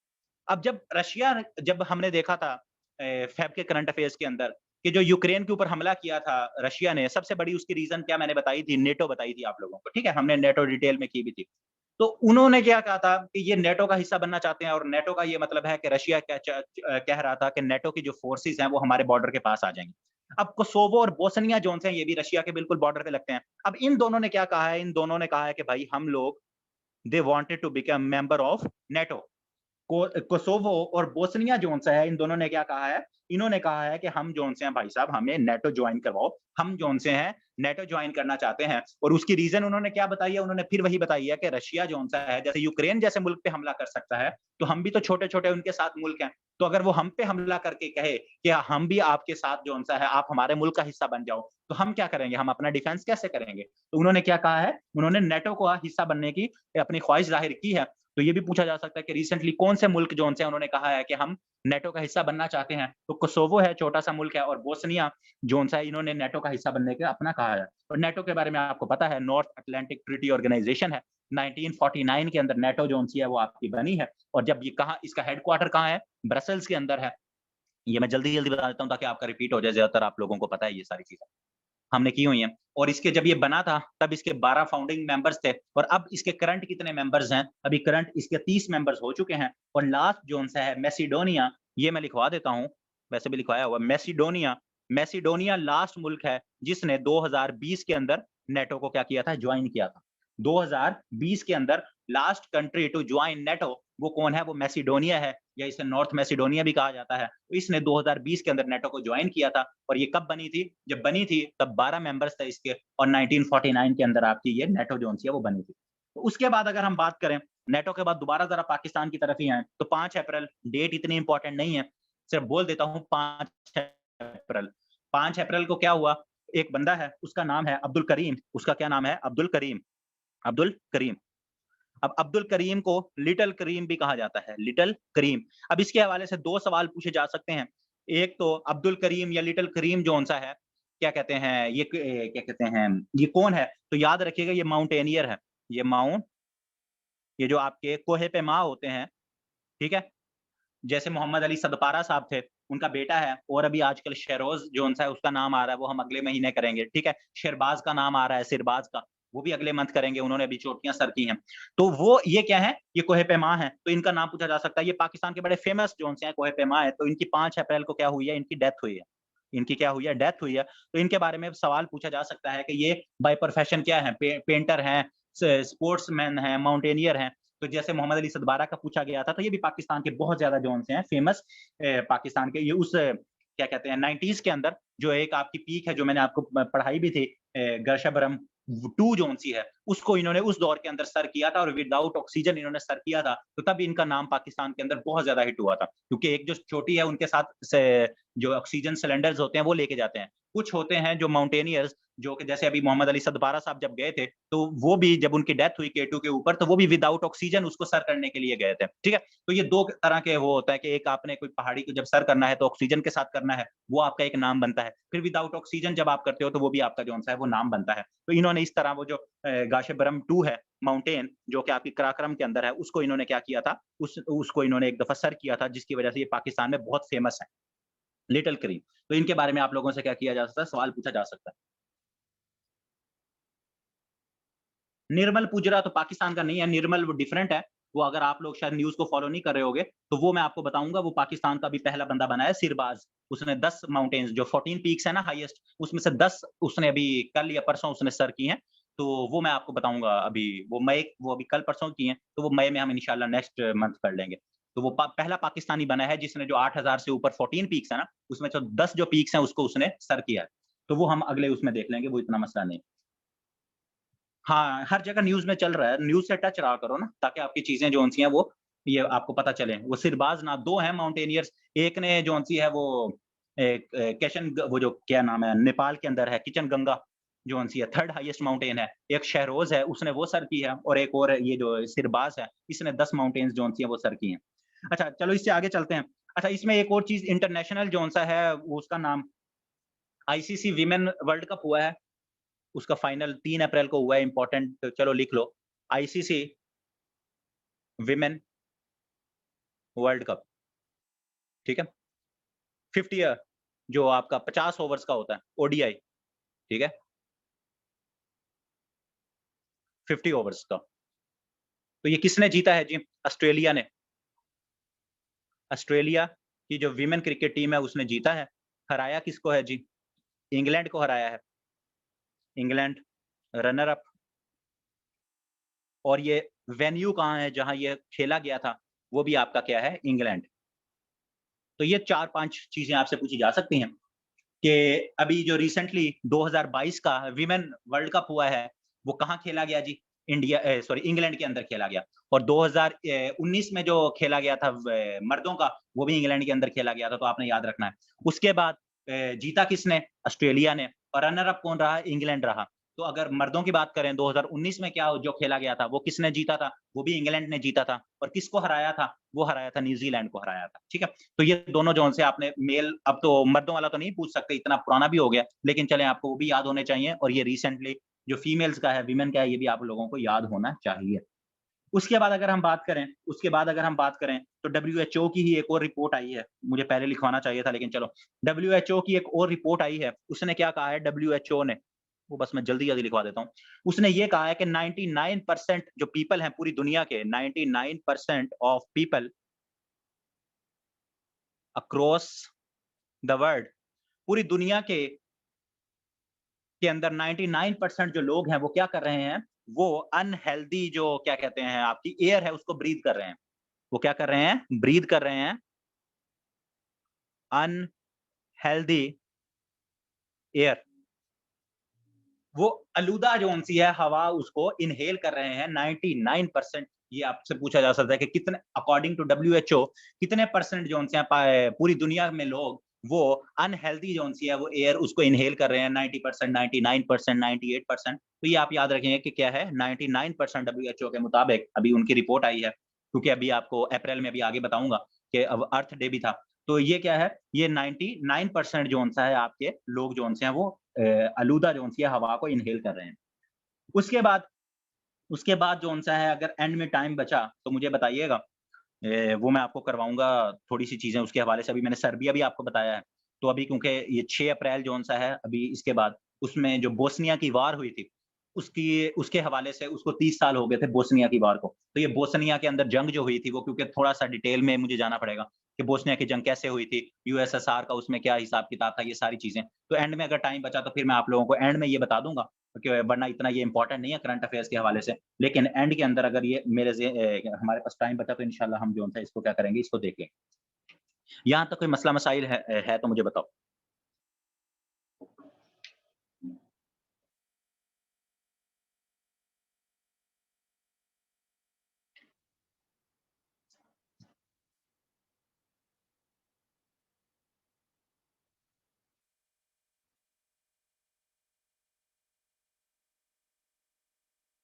अब जब हमने देखा था फ़ेब के करंट अफ़ेयर्स के अंदर कि जो यूक्रेन के ऊपर हमला किया था रशिया ने, सबसे बड़ी उसकी रीज़न क्या मैंने बताई थी, नेटो बताई थी आप लोगों को, ठीक है? हमने नेटो डिटेल में की भी थी। तो उन्होंने क्या कहा था कि ये नेटो का हिस्सा बनना चाहते हैं और नेटो का ये मतलब है कि रशिया कह रहा था कि नेटो की जो फोर्सेस हैं वो हमारे बॉर्डर के पास आ जाएँगी। अब कोसोवो और बोस्निया जोन से हैं ये भी रशिया के बिल्कुल बॉर्डर पे लगते हैं। अब इन दोनों ने क्या कहा है, इन दोनों ने कहा है कि भाई हम लोग they wanted to become member of NATO. Kosovo और बोस्निया जोन-सा है, इन दोनों ने क्या कहा है? इन्होंने कहा है कि हम जोन से हैं भाई साहब हमें नेटो जॉइन करवाओ। हम जोन से हैं नेटो जॉइन करना चाहते हैं और उसकी रीज़न उन्होंने क्या बताई है? उन्होंने फिर वही बताई है कि रशिया जोन-सा है जैसे यूक्रेन जैसे मुल्क पे हमला कर सकता है, तो हम भी तो छोटे-छोटे उनके साथ मुल्क हैं। तो अगर वो हम पे हमला करके कहे कि हम भी आपके साथ जोन-सा है, आप हमारे मुल्क का हिस्सा बन जाओ, तो हम क्या करेंगे? हम अपना डिफेंस कैसे करेंगे? तो उन्होंने क्या कहा है? उन्होंने नेटो का हिस्सा बनने की अपनी ख्वाहिश ज़ाहिर की है तो ये भी पूछा जा सकता है कि रिसेंटली कौन से मुल्क जो से उन्होंने कहा है कि हम नेटो का हिस्सा बनना चाहते हैं। तो कोसोवो है, छोटा सा मुल्क है, और बोस्निया जोन सा इन्होंने नेटो का हिस्सा बनने का अपना कहा है। और नेटो के बारे में आपको पता है, नॉर्थ अटलांटिक ट्रीटी ऑर्गेनाइजेशन है। 1949 के अंदर नेटो जोन सी है वो आपकी बनी है। और जब ये कहाँ, इसका हेडक्वार्टर कहाँ है? ब्रसेल्स के अंदर है। ये मैं जल्दी-जल्दी बता देता हूँ ताकि आपका रिपीट हो जाए, ज़्यादातर आप लोगों को पता है ये सारी चीज़ें। हमने की हुई हैं। और इसके जब ये बना था, तब इसके 12 फाउंडिंग मेंबर्स थे, और अब इसके करंट कितने मेंबर्स हैं? अभी करंट इसके 30 मेंबर्स हो चुके हैं। और लास्ट जोन-सा है मैसिडोनिया, ये मैं लिखवा देता हूँ, वैसे भी लिखवाया हुआ है मैसिडोनिया। मैसिडोनिया लास्ट मुल्क है जिसने 2020 के अंदर नेटो को क्या किया था? जॉइन किया था। 2020 के अंदर last country to join NATO वो कौन है? वो मैसिडोनिया है, या इसे नॉर्थ मैसिडोनिया भी कहा जाता है। तो इसने 2020 के अंदर नेटो को जॉइन किया था। और ये कब बनी थी? जब बनी थी तब 12 मेंबर्स थे इसके, और 1949 के अंदर आपकी ये नेटो जोन सी है वो बनी थी। तो उसके बाद अगर हम बात करें, नेटो के बाद दोबारा ज़रा पाकिस्तान की तरफ ही आएँ, तो 5 अप्रैल डेट इतनी इम्पोर्टेंट नहीं है, सिर्फ बोल देता हूँ 5 अप्रैल। 5 अप्रैल को क्या हुआ? एक बंदा है, उसका नाम है अब्दुल करीम, उसका क्या नाम है? अब्दुल करीम। अब्दुल करीम। अब अब्दुल करीम को लिटिल करीम भी कहा जाता है, लिटिल करीम। अब इसके हवाले से 2 सवाल पूछे जा सकते हैं। एक तो अब्दुल करीम या लिटिल करीम जौन-सा है, क्या कहते हैं, क्या कहते हैं, ये कौन है? तो याद रखिएगा ये माउंटेनियर है। ये ये जो आपके कोहे पेमा होते हैं, ठीक है? जैसे मोहम्मद अली सदपारा साहब थे, उनका बेटा है, और अभी आजकल शेरोज़ जौन-सा है उसका नाम आ रहा है, वो हम अगले महीने करेंगे, ठीक है? शहरबाज़ का नाम आ रहा है, सिरबाज़ का, वो भी अगले मंथ करेंगे, उन्होंने अभी चोटियाँ सर की हैं। तो वो ये क्या है? ये कोहे पेमा हैं, तो इनका नाम पूछा जा सकता है। ये पाकिस्तान के बड़े फ़ेमस जौन-से हैं कोहे पेमा है, तो इनकी 5 अप्रैल को क्या हुई है? इनकी डेथ हुई है। इनकी क्या हुई है? डेथ हुई है। तो इनके बारे में सवाल पूछा जा सकता है कि ये बाय प्रोफ़ेशन क्या हैं? पेंटर हैं, स्पोर्ट्समैन हैं, माउंटेनियर हैं। तो जैसे मोहम्मद अली सदबारा का पूछा गया था, तो ये भी पाकिस्तान के बहुत ज़्यादा जोन से हैं फेमस, पाकिस्तान के, ये उस क्या कहते हैं 90s के अंदर जो एक आपकी पीक है, जो मैंने आपको पढ़ाई भी थी, गर्शबरम 2 जोन सी है, उसको इन्होंने उस दौर के अंदर सर किया था, और विदाउट ऑक्सीजन इन्होंने सर किया था, तो तब इनका नाम पाकिस्तान के अंदर बहुत ज़्यादा हिट हुआ था। क्योंकि एक जो चोटी है उनके साथ से जो ऑक्सीजन सिलेंडर्स होते हैं वो लेके जाते हैं। कुछ होते हैं जो माउंटेनियर्स, जो कि जैसे अभी मोहम्मद अली सदबारा साहब जब गए थे, तो वो भी जब उनकी डेथ हुई K2 के ऊपर, तो वो भी विदाउट ऑक्सीजन उसको सर करने के लिए गए थे, ठीक है? तो ये 2 तरह के वो होता है कि एक आपने कोई पहाड़ी को जब सर करना है तो ऑक्सीजन के साथ करना है, वो आपका एक नाम बनता है। फिर विदाउट ऑक्सीजन जब आप करते हो तो वो भी आपका जौन-सा है वो नाम बनता है। तो इन्होंने इस तरह वो जो गाशेबरम 2 है, माउंटेन जो कि आपकी कराकरम के अंदर है, उसको इन्होंने क्या किया था, उसको इन्होंने एक दफ़ा सर किया था, जिसकी वजह से ये पाकिस्तान में बहुत फेमस है, लिटिल करीम। तो इनके बारे में आप लोगों से क्या किया जा सकता है, सवाल पूछा जा सकता है। निर्मल पुजरा तो पाकिस्तान का नहीं है, निर्मल वो डिफरेंट है। वो अगर आप लोग शायद न्यूज़ को फ़ॉलो नहीं कर रहे होंगे, तो वो मैं आपको बताऊँगा, वो पाकिस्तान का भी पहला बंदा बना है सिरबाज़। उसने 10 माउंटेन्स जो 14 पीक्स है ना हाईएस्ट, उसमें से 10 उसने अभी कल या परसों उसने सर की हैं। तो वो मैं आपको बताऊँगा अभी, वो अभी कल-परसों की हैं, तो वो मई में हम इंशाल्लाह नेक्स्ट मंथ कर लेंगे। तो वो पहला पाकिस्तानी बना है जिसने जो 8000 से ऊपर 14 पीक्स है ना, उसमें से 10 जो पीक्स हैं उसको उसने सर किया है। तो वो हम अगले उसमें देख लेंगे, वो इतना मसला नहीं। हाँ, हर जगह न्यूज़ में चल रहा है, न्यूज़ से टच रहा करो ना, ताकि आपकी चीज़ें जोन-सी हैं वो ये आपको पता चले। वो सिरबाज़ ना 2 हैं माउंटेनियर्स, एक ने जोन-सी है वो एक किशन ग वो जो क्या नाम है, नेपाल के अंदर है, किचनगंगा जोन-सी है, 3rd हाईएस्ट माउंटेन है। एक शहरोज़ है, उसने वो सर की है, और एक और है ये जो सिरबाज़ है, इसने 10 माउंटेन्स जोन-सी है वो सर की हैं। अच्छा, चलो इससे आगे चलते हैं। अच्छा, इसमें एक और चीज़ इंटरनेशनल जोन-सा है, वो उसका नाम आईसीसी विमेन वर्ल्ड कप हुआ है। उसका फाइनल 3 अप्रैल को हुआ है, इम्पोर्टेंट चलो लिख लो। आईसीसी विमेन वर्ल्ड कप, ठीक है? 50 जो आपका 50 ओवर्स का होता है, ओडीआई, ठीक है? 50 ओवर्स का। तो ये किसने जीता है जी? ऑस्ट्रेलिया ने। ऑस्ट्रेलिया की जो विमेन क्रिकेट टीम है उसने जीता है। हराया किसको है जी? इंग्लैंड को हराया है। England runner up. और ये वेन्यू कहाँ है जहाँ ये खेला गया था, वो भी आपका क्या है? इंग्लैंड। तो ये 4-5 चीज़ें आपसे पूछी जा सकती हैं। कि अभी जो रिसेंटली 2022 का विमेन वर्ल्ड कप हुआ है, वो कहाँ खेला गया जी? सॉरी इंग्लैंड के अंदर खेला गया। और 2019 में जो खेला गया था मर्दों का, वो भी इंग्लैंड के अंदर खेला गया था, तो आपने याद रखना है। उसके बाद जीता किसने? ऑस्ट्रेलिया ने, और रनर अप कौन रहा? इंग्लैंड रहा। तो अगर मर्दों की बात करें 2019 में क्या जो खेला गया था, वो किसने जीता था? वो भी इंग्लैंड ने जीता था और किसको हराया था? वो हराया था न्यूज़ीलैंड को हराया था, ठीक है? तो ये दोनों जोन से आपने मेल अब तो मर्दों वाला तो नहीं पूछ सकते, इतना पुराना भी हो गया, लेकिन चलें आपको वो भी याद होने चाहिए और ये रिसेंटली जो फीमेल्स का है, वीमेन का है, ये भी आप लोगों को याद होना चाहिए। उसके बाद अगर हम बात करें तो डब्ल्यूएचओ की ही एक और रिपोर्ट आई है। मुझे पहले लिखवाना चाहिए था लेकिन चलो। डब्ल्यूएचओ की एक और रिपोर्ट आई है। उसने क्या कहा है डब्ल्यूएचओ ने, वो बस मैं जल्दी-जल्दी लिखवा देता हूँ। उसने ये कहा है कि 99% जो पीपल हैं पूरी दुनिया के 99% of people across the world, पूरी दुनिया के अंदर 99% जो लोग हैं वो क्या कर रहे हैं? वो अनहेल्दी जो क्या कहते हैं आपकी एयर है उसको ब्रीथ कर रहे हैं। वो क्या कर रहे हैं? ब्रीथ कर रहे हैं अनहेल्दी एयर। वो आलूदा जौन-सी है हवा उसको इन्हेल कर रहे हैं 99%। ये आपसे पूछा जा सकता है कि कितने अकॉर्डिंग टू डब्ल्यूएचओ कितने परसेंट जौन-से हैं पूरी दुनिया में लोग वो अनहेल्दी जौन-सी है वो एयर उसको इन्हेल कर रहे हैं 90%, 99%, 98%। तो ये आप याद रखेंगे कि क्या है 99% डब्ल्यूएचओ के मुताबिक अभी उनकी रिपोर्ट आई है, क्योंकि अभी आपको अप्रैल में अभी आगे बताऊँगा कि अब अर्थ डे भी था। तो ये क्या है, ये 99% जौन-सा है आपके लोग जौन-से हैं वो आलूदा जौन-सी है हवा को इन्हेल कर रहे हैं। उसके बाद उसके बाद जौन-सा है अगर एंड में टाइम बचा तो मुझे बताइएगा। वो मैं आपको करवाऊँगा थोड़ी-सी चीज़ें उसके हवाले से। अभी मैंने सर्बिया भी आपको बताया है। तो अभी क्योंकि ये 6 अप्रैल जौन-सा है अभी इसके बाद उसमें जो बोस्निया की वार हुई थी, उसकी उसके हवाले से उसको 30 साल हो गए थे बोस्निया की वार को। तो ये बोस्निया के अंदर जंग जो हुई थी वो क्योंकि थोड़ा-सा डिटेल में मुझे जाना पड़ेगा कि बोस्निया की जंग कैसे हुई थी, यूएसएसआर का उसमें क्या हिसाब-किताब था, ये सारी चीज़ें। तो एंड में अगर टाइम बचा तो फिर मैं आप लोगों को एंड में ये बता दूँगा, क्योंकि वरना इतना ये इम्पोर्टेंट नहीं है करंट अफेयर्स के हवाले से। लेकिन एंड के अंदर अगर ये हमारे पास टाइम बचा तो इंशाल्लाह हम जो है इसको क्या करेंगे, इसको देख लेंगे। यहाँ तक कोई मसला मसाइल है तो मुझे बताओ?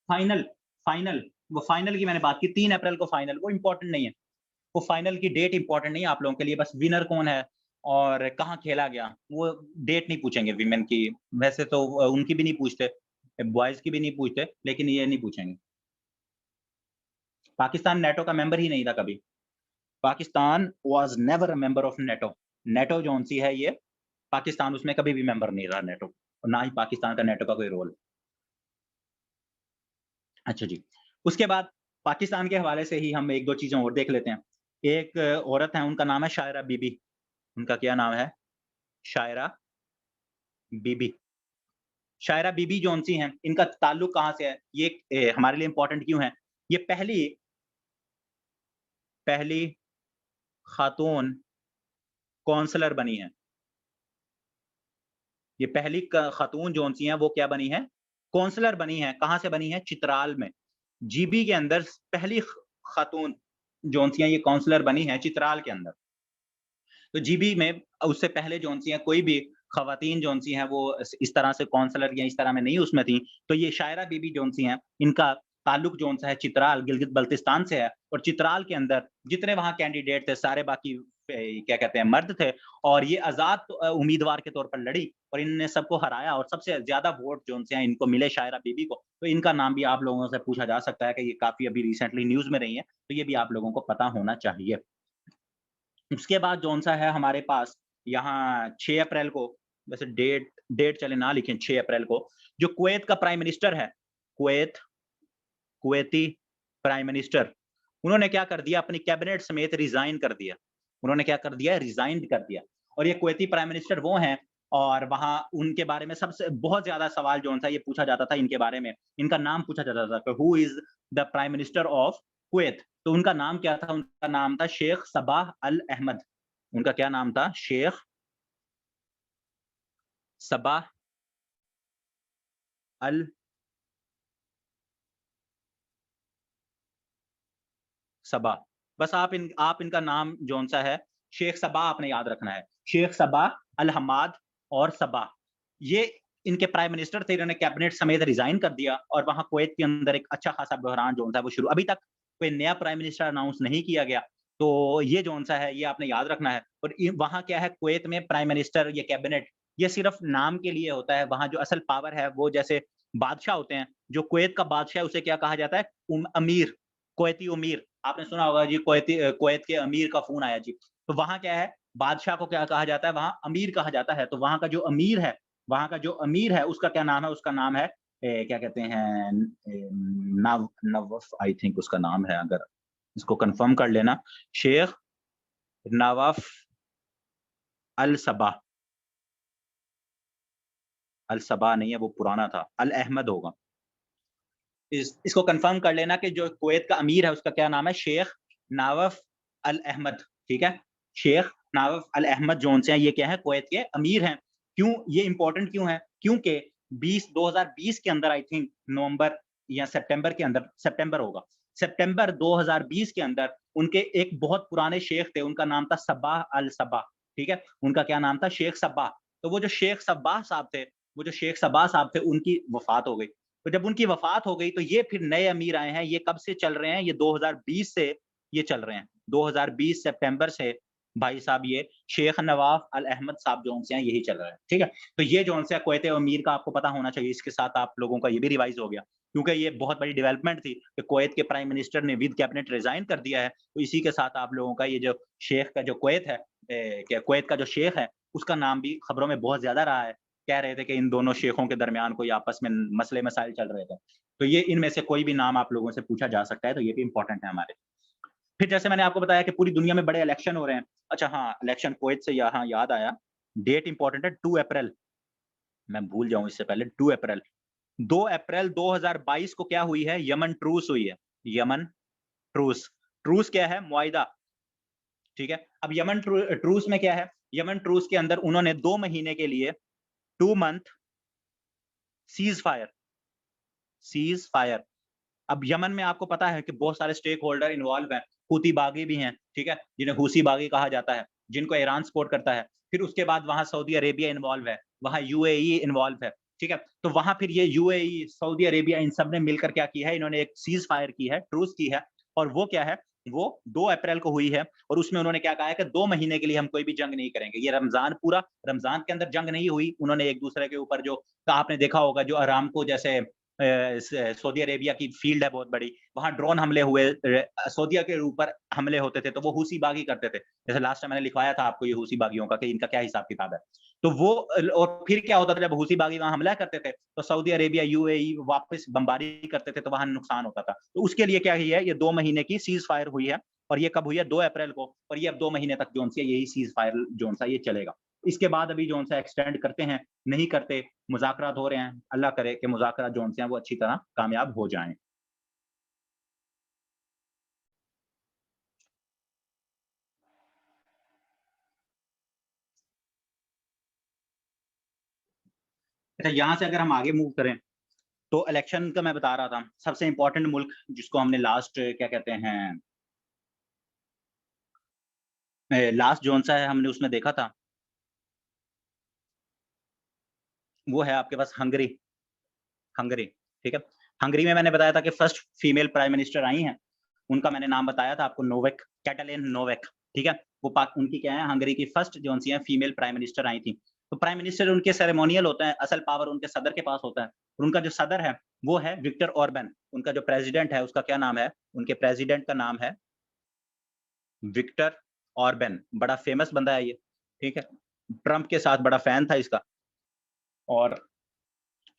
फाइनल फाइनल वो फाइनल की मैंने बात की 3 अप्रैल को फाइनल, वो इम्पोर्टेंट नहीं है। वो फाइनल की डेट इम्पोर्टेंट नहीं है आप लोगों के लिए, बस विनर कौन है और कहाँ खेला गया, वो डेट नहीं पूछेंगे विमेन की। वैसे तो उनकी भी नहीं पूछते, बॉयज़ की भी नहीं पूछते, लेकिन ये नहीं पूछेंगे। पाकिस्तान नेटो का मेंबर ही नहीं था कभी। Pakistan was never a member of NATO. NATO कौन-सी है ये, पाकिस्तान उसमें कभी भी मेंबर नहीं रहा नेटो और ना ही पाकिस्तान का नेटो का कोई रोल। अच्छा जी। उसके बाद पाकिस्तान के हवाले से ही हम 1-2 चीज़ें और देख लेते हैं। एक औरत है उनका नाम है शायरा बीबी। उनका क्या नाम है? शायरा बीबी। शायरा बीबी जौन-सी हैं, इनका ताल्लुक कहाँ से है? ये हमारे लिए इम्पोर्टेंट क्यों है? ये पहली पहली खातून काउंसलर बनी हैं। ये पहली क खातून जौन-सी हैं वो क्या बनी हैं? काउंसलर बनी हैं। कहाँ से बनी हैं? चित्राल में। जीबी के अंदर पहली खातून जौन-सी हैं ये काउंसलर बनी हैं चित्राल के अंदर। तो जीबी में उससे पहले जौन-सी हैं कोई भी ख़वातीन जौन-सी हैं वो इस तरह से काउंसलर या इस तरह में नहीं उसमें थी। तो ये शायरा बीबी जौन-सी हैं, इनका ताल्लुक जौन-सा है चित्राल, गिलगित-बल्तिस्तान से है और चित्राल के अंदर जितने वहाँ कैंडिडेट थे सारे बाकी क्या कहते हैं मर्द थे और ये आज़ाद उम्मीदवार के तौर पर लड़ी और इन्होंने सबको हराया और सबसे ज़्यादा वोट जौन-से हैं इनको मिले शायरा बीबी को। तो इनका नाम भी आप लोगों से पूछा जा सकता है कि ये काफ़ी अभी रिसेंटली न्यूज़ में रही हैं, तो ये भी आप लोगों को पता होना चाहिए। उसके बाद जौन-सा है हमारे पास यहाँ 6 अप्रैल को वैसे डेट डेट चले ना लिखें 6 अप्रैल को, जो कुवैत का प्राइम मिनिस्टर है, कुवैत कुवैती प्राइम मिनिस्टर, उन्होंने क्या कर दिया अपनी कैबिनेट समेत रिज़ाइन कर दिया। उन्होंने क्या कर दिया रिज़ाइन कर दिया और ये कुवैती प्राइम मिनिस्टर वो हैं और वहाँ उनके बारे में सबसे बहुत ज़्यादा सवाल जौन-सा ये पूछा जाता था इनके बारे में। इनका नाम पूछा जाता था कि who is the prime minister of Kuwait? तो उनका नाम क्या था? उनका नाम था शेख सबाह अल अहमद। उनका क्या नाम था? शेख सबाह अल सबा। बस आप इनका नाम जौन-सा है, शेख सबा आपने याद रखना है। शेख सबा अल हम्माद और सबा। ये इनके प्राइम मिनिस्टर थे, इन्होंने कैबिनेट समेत रिजाइन कर दिया और वहां कुवैत के अंदर एक अच्छा खासा बहरान जो था वो शुरू, अभी तक कोई नया प्राइम मिनिस्टर अनाउंस नहीं किया गया। तो ये जो सा है ये आपने याद रखना है। और वहां क्या है, कुवैत में प्राइम मिनिस्टर या कैबिनेट ये सिर्फ नाम के लिए होता है। वहां जो असल पावर है वो जैसे बादशाह होते हैं, जो कुवैत का बादशाह है उसे क्या कहा जाता है, अमीर, कुवैती अमीर। आपने सुना होगा जी, कुवैत के अमीर का फोन आया जी। तो वहां क्या है, बादशाह को क्या कहा जाता है, वहां अमीर कहा जाता है। तो वहां का जो अमीर है, वहां का जो अमीर है उसका क्या नाम है, उसका नाम है क्या कहते हैं, नवफ आई थिंक उसका नाम है, अगर इसको कंफर्म कर लेना, शेख नवाफ अल सबा। अल सबा नहीं है, वो पुराना था, अल अहमद होगा। इसको कंफर्म कर लेना कि जो कुवैत का अमीर है उसका क्या नाम है, शेख नवाफ अल अहमद। ठीक है, शेख नवाफ अल अहमद जोन से हैं, ये क्या है, कुवैत के अमीर हैं। क्यों ये इंपॉर्टेंट क्यों है, क्योंकि 2020 के अंदर आई थिंक नवंबर या सितंबर के अंदर, सितंबर होगा, सितंबर 2020 के अंदर उनके एक बहुत पुराने शेख थे, उनका नाम था सब्बाह अल सब्बाह। ठीक है, उनका क्या नाम था, शेख सब्बाह। तो वो जो शेख सब्बाह साहब थे, वो जो शेख सब्बाह साहब थे, उनकी वफात हो गई। तो जब उनकी वफात हो गई तो ये फिर नए अमीर आए हैं। ये कब से चल रहे हैं, ये 2020 से ये चल रहे हैं, 2020 सितंबर से भाई साहब ये शेख नवाफ अल अहमद साहब जो हैं यही चल रहा है। ठीक है, तो ये जो है कुवैत अमीर का आपको पता होना चाहिए। इसके साथ आप लोगों का ये भी रिवाइज हो गया, क्योंकि ये बहुत बड़ी डेवलपमेंट थी कि कुवैत के प्राइम मिनिस्टर ने विद कैबिनेट रिजाइन कर दिया है। तो इसी के साथ आप लोगों का ये जो शेख का जो कुवैत है, कुवैत का जो शेख है उसका नाम भी खबरों में बहुत ज्यादा रहा है। कह रहे थे कि इन दोनों शेखों के दरमियान कोई आपस में मसले मसाइल चल रहे थे। तो ये इनमें से कोई भी नाम आप लोगों से पूछा जा सकता है, तो ये भी इंपॉर्टेंट है हमारे। फिर जैसे मैंने आपको बताया कि पूरी दुनिया में बड़े इलेक्शन हो रहे हैं। अच्छा हाँ, इलेक्शन कुवैत से यहाँ याद आया, डेट इंपॉर्टेंट है, 2 अप्रैल, मैं भूल जाऊँ इससे पहले, 2 अप्रैल, 2 अप्रैल 2022 को क्या हुई है, यमन ट्रूस हुई है। यमन ट्रूस, ट्रूस क्या है, मुआहिदा। ठीक है, अब यमन ट्रूस में क्या है, यमन ट्रूस के अंदर उन्होंने 2 महीने के लिए 2 month cease fire, cease fire. अब यमन में आपको पता है कि बहुत सारे स्टेक होल्डर इन्वॉल्व हैं, हूती बागी भी हैं, ठीक है, जिन्हें हूसी बागी कहा जाता है, जिनको ईरान सपोर्ट करता है। फिर उसके बाद वहाँ सऊदी अरेबिया इन्वॉल्व है, वहाँ यूएई इन्वॉल्व है, ठीक है। तो वहाँ फिर ये यूएई, सऊदी अरेबिया इन सब ने मिलकर क्या किया है, इन्होंने एक सीज फायर की है, ट्रूस की है। और वो क्या है, वो 2 अप्रैल को हुई है और उसमें उन्होंने क्या कहा है कि 2 महीने के लिए हम कोई भी जंग नहीं करेंगे। ये रमज़ान पूरा, रमज़ान के अंदर जंग नहीं हुई, उन्होंने एक-दूसरे के ऊपर जो आपने देखा होगा जो अरामको जैसे सऊदी अरेबिया की फील्ड है बहुत बड़ी, वहाँ ड्रोन हमले हुए, सऊदीया के ऊपर हमले होते थे, तो वो हूसी बागी करते थे। जैसे लास्ट टाइम मैंने लिखवाया था आपको ये हूसी बागियों का कि इनका क्या हिसाब-किताब है। तो वो और फिर क्या होता था जब हूसी बागी वहाँ हमला करते थे, तो सऊदी अरेबिया, यूएई वापस बमबारी करते थे, तो वहाँ नुकसान होता था। तो उसके लिए क्या किया है, ये 2 महीने की सीज़ फायर हुई है और ये कब हुई है, 2 अप्रैल को, और ये अब 2 महीने तक जोन सी यही सीज़ फायर जोन सा ये चलेगा। इसके बाद अभी जोन सा एक्सटेंड करते हैं, नहीं करते, मुज़ाकरात हो रहे हैं। अल्लाह करे कि मुज़ाकरात जोन से हैं वो अच्छी तरह कामयाब हो जाएँ। अच्छा, यहाँ से अगर हम आगे मूव करें, तो इलेक्शन का मैं बता रहा था, सबसे इम्पोर्टेंट मुल्क जिसको हमने लास्ट क्या कहते हैं, लास्ट जोन सा है हमने उसमें देखा था, वो है आपके पास हंगरी, हंगरी, ठीक है? हंगरी में मैंने बताया था कि first female prime minister I हैं, उनका मैंने नाम बताया था आपको, नोवेक, कैटलिन नोवेक, ठीक है? वो पाक उनकी क्या है, हंगरी की फर्स्ट जोन-सी हैं फीमेल प्राइम मिनिस्टर आई थी। तो प्राइम मिनिस्टर उनके सेरेमोनियल होता है, असल पावर उनके सदर के पास होता है। और उनका जो सदर है, वो है विक्टर ऑर्बन। उनका जो प्रेसिडेंट है, उसका क्या नाम है? उनके प्रेसिडेंट का नाम है विक्टर ऑर्बन, बड़ा फेमस बंदा है ये, ठीक है? ट्रम्प के साथ बड़ा फैन था इसका। और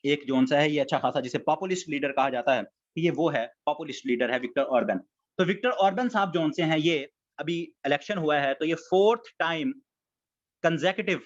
एक जोन-सा है ये अच्छा खासा जिसे पॉपुलिस्ट लीडर कहा जाता है, ये वो है, पॉपुलिस्ट लीडर है विक्टर ऑर्बन। तो विक्टर ऑर्बन साहब जोन से हैं ये, अभी इलेक्शन हुआ है तो ये 4th time consecutive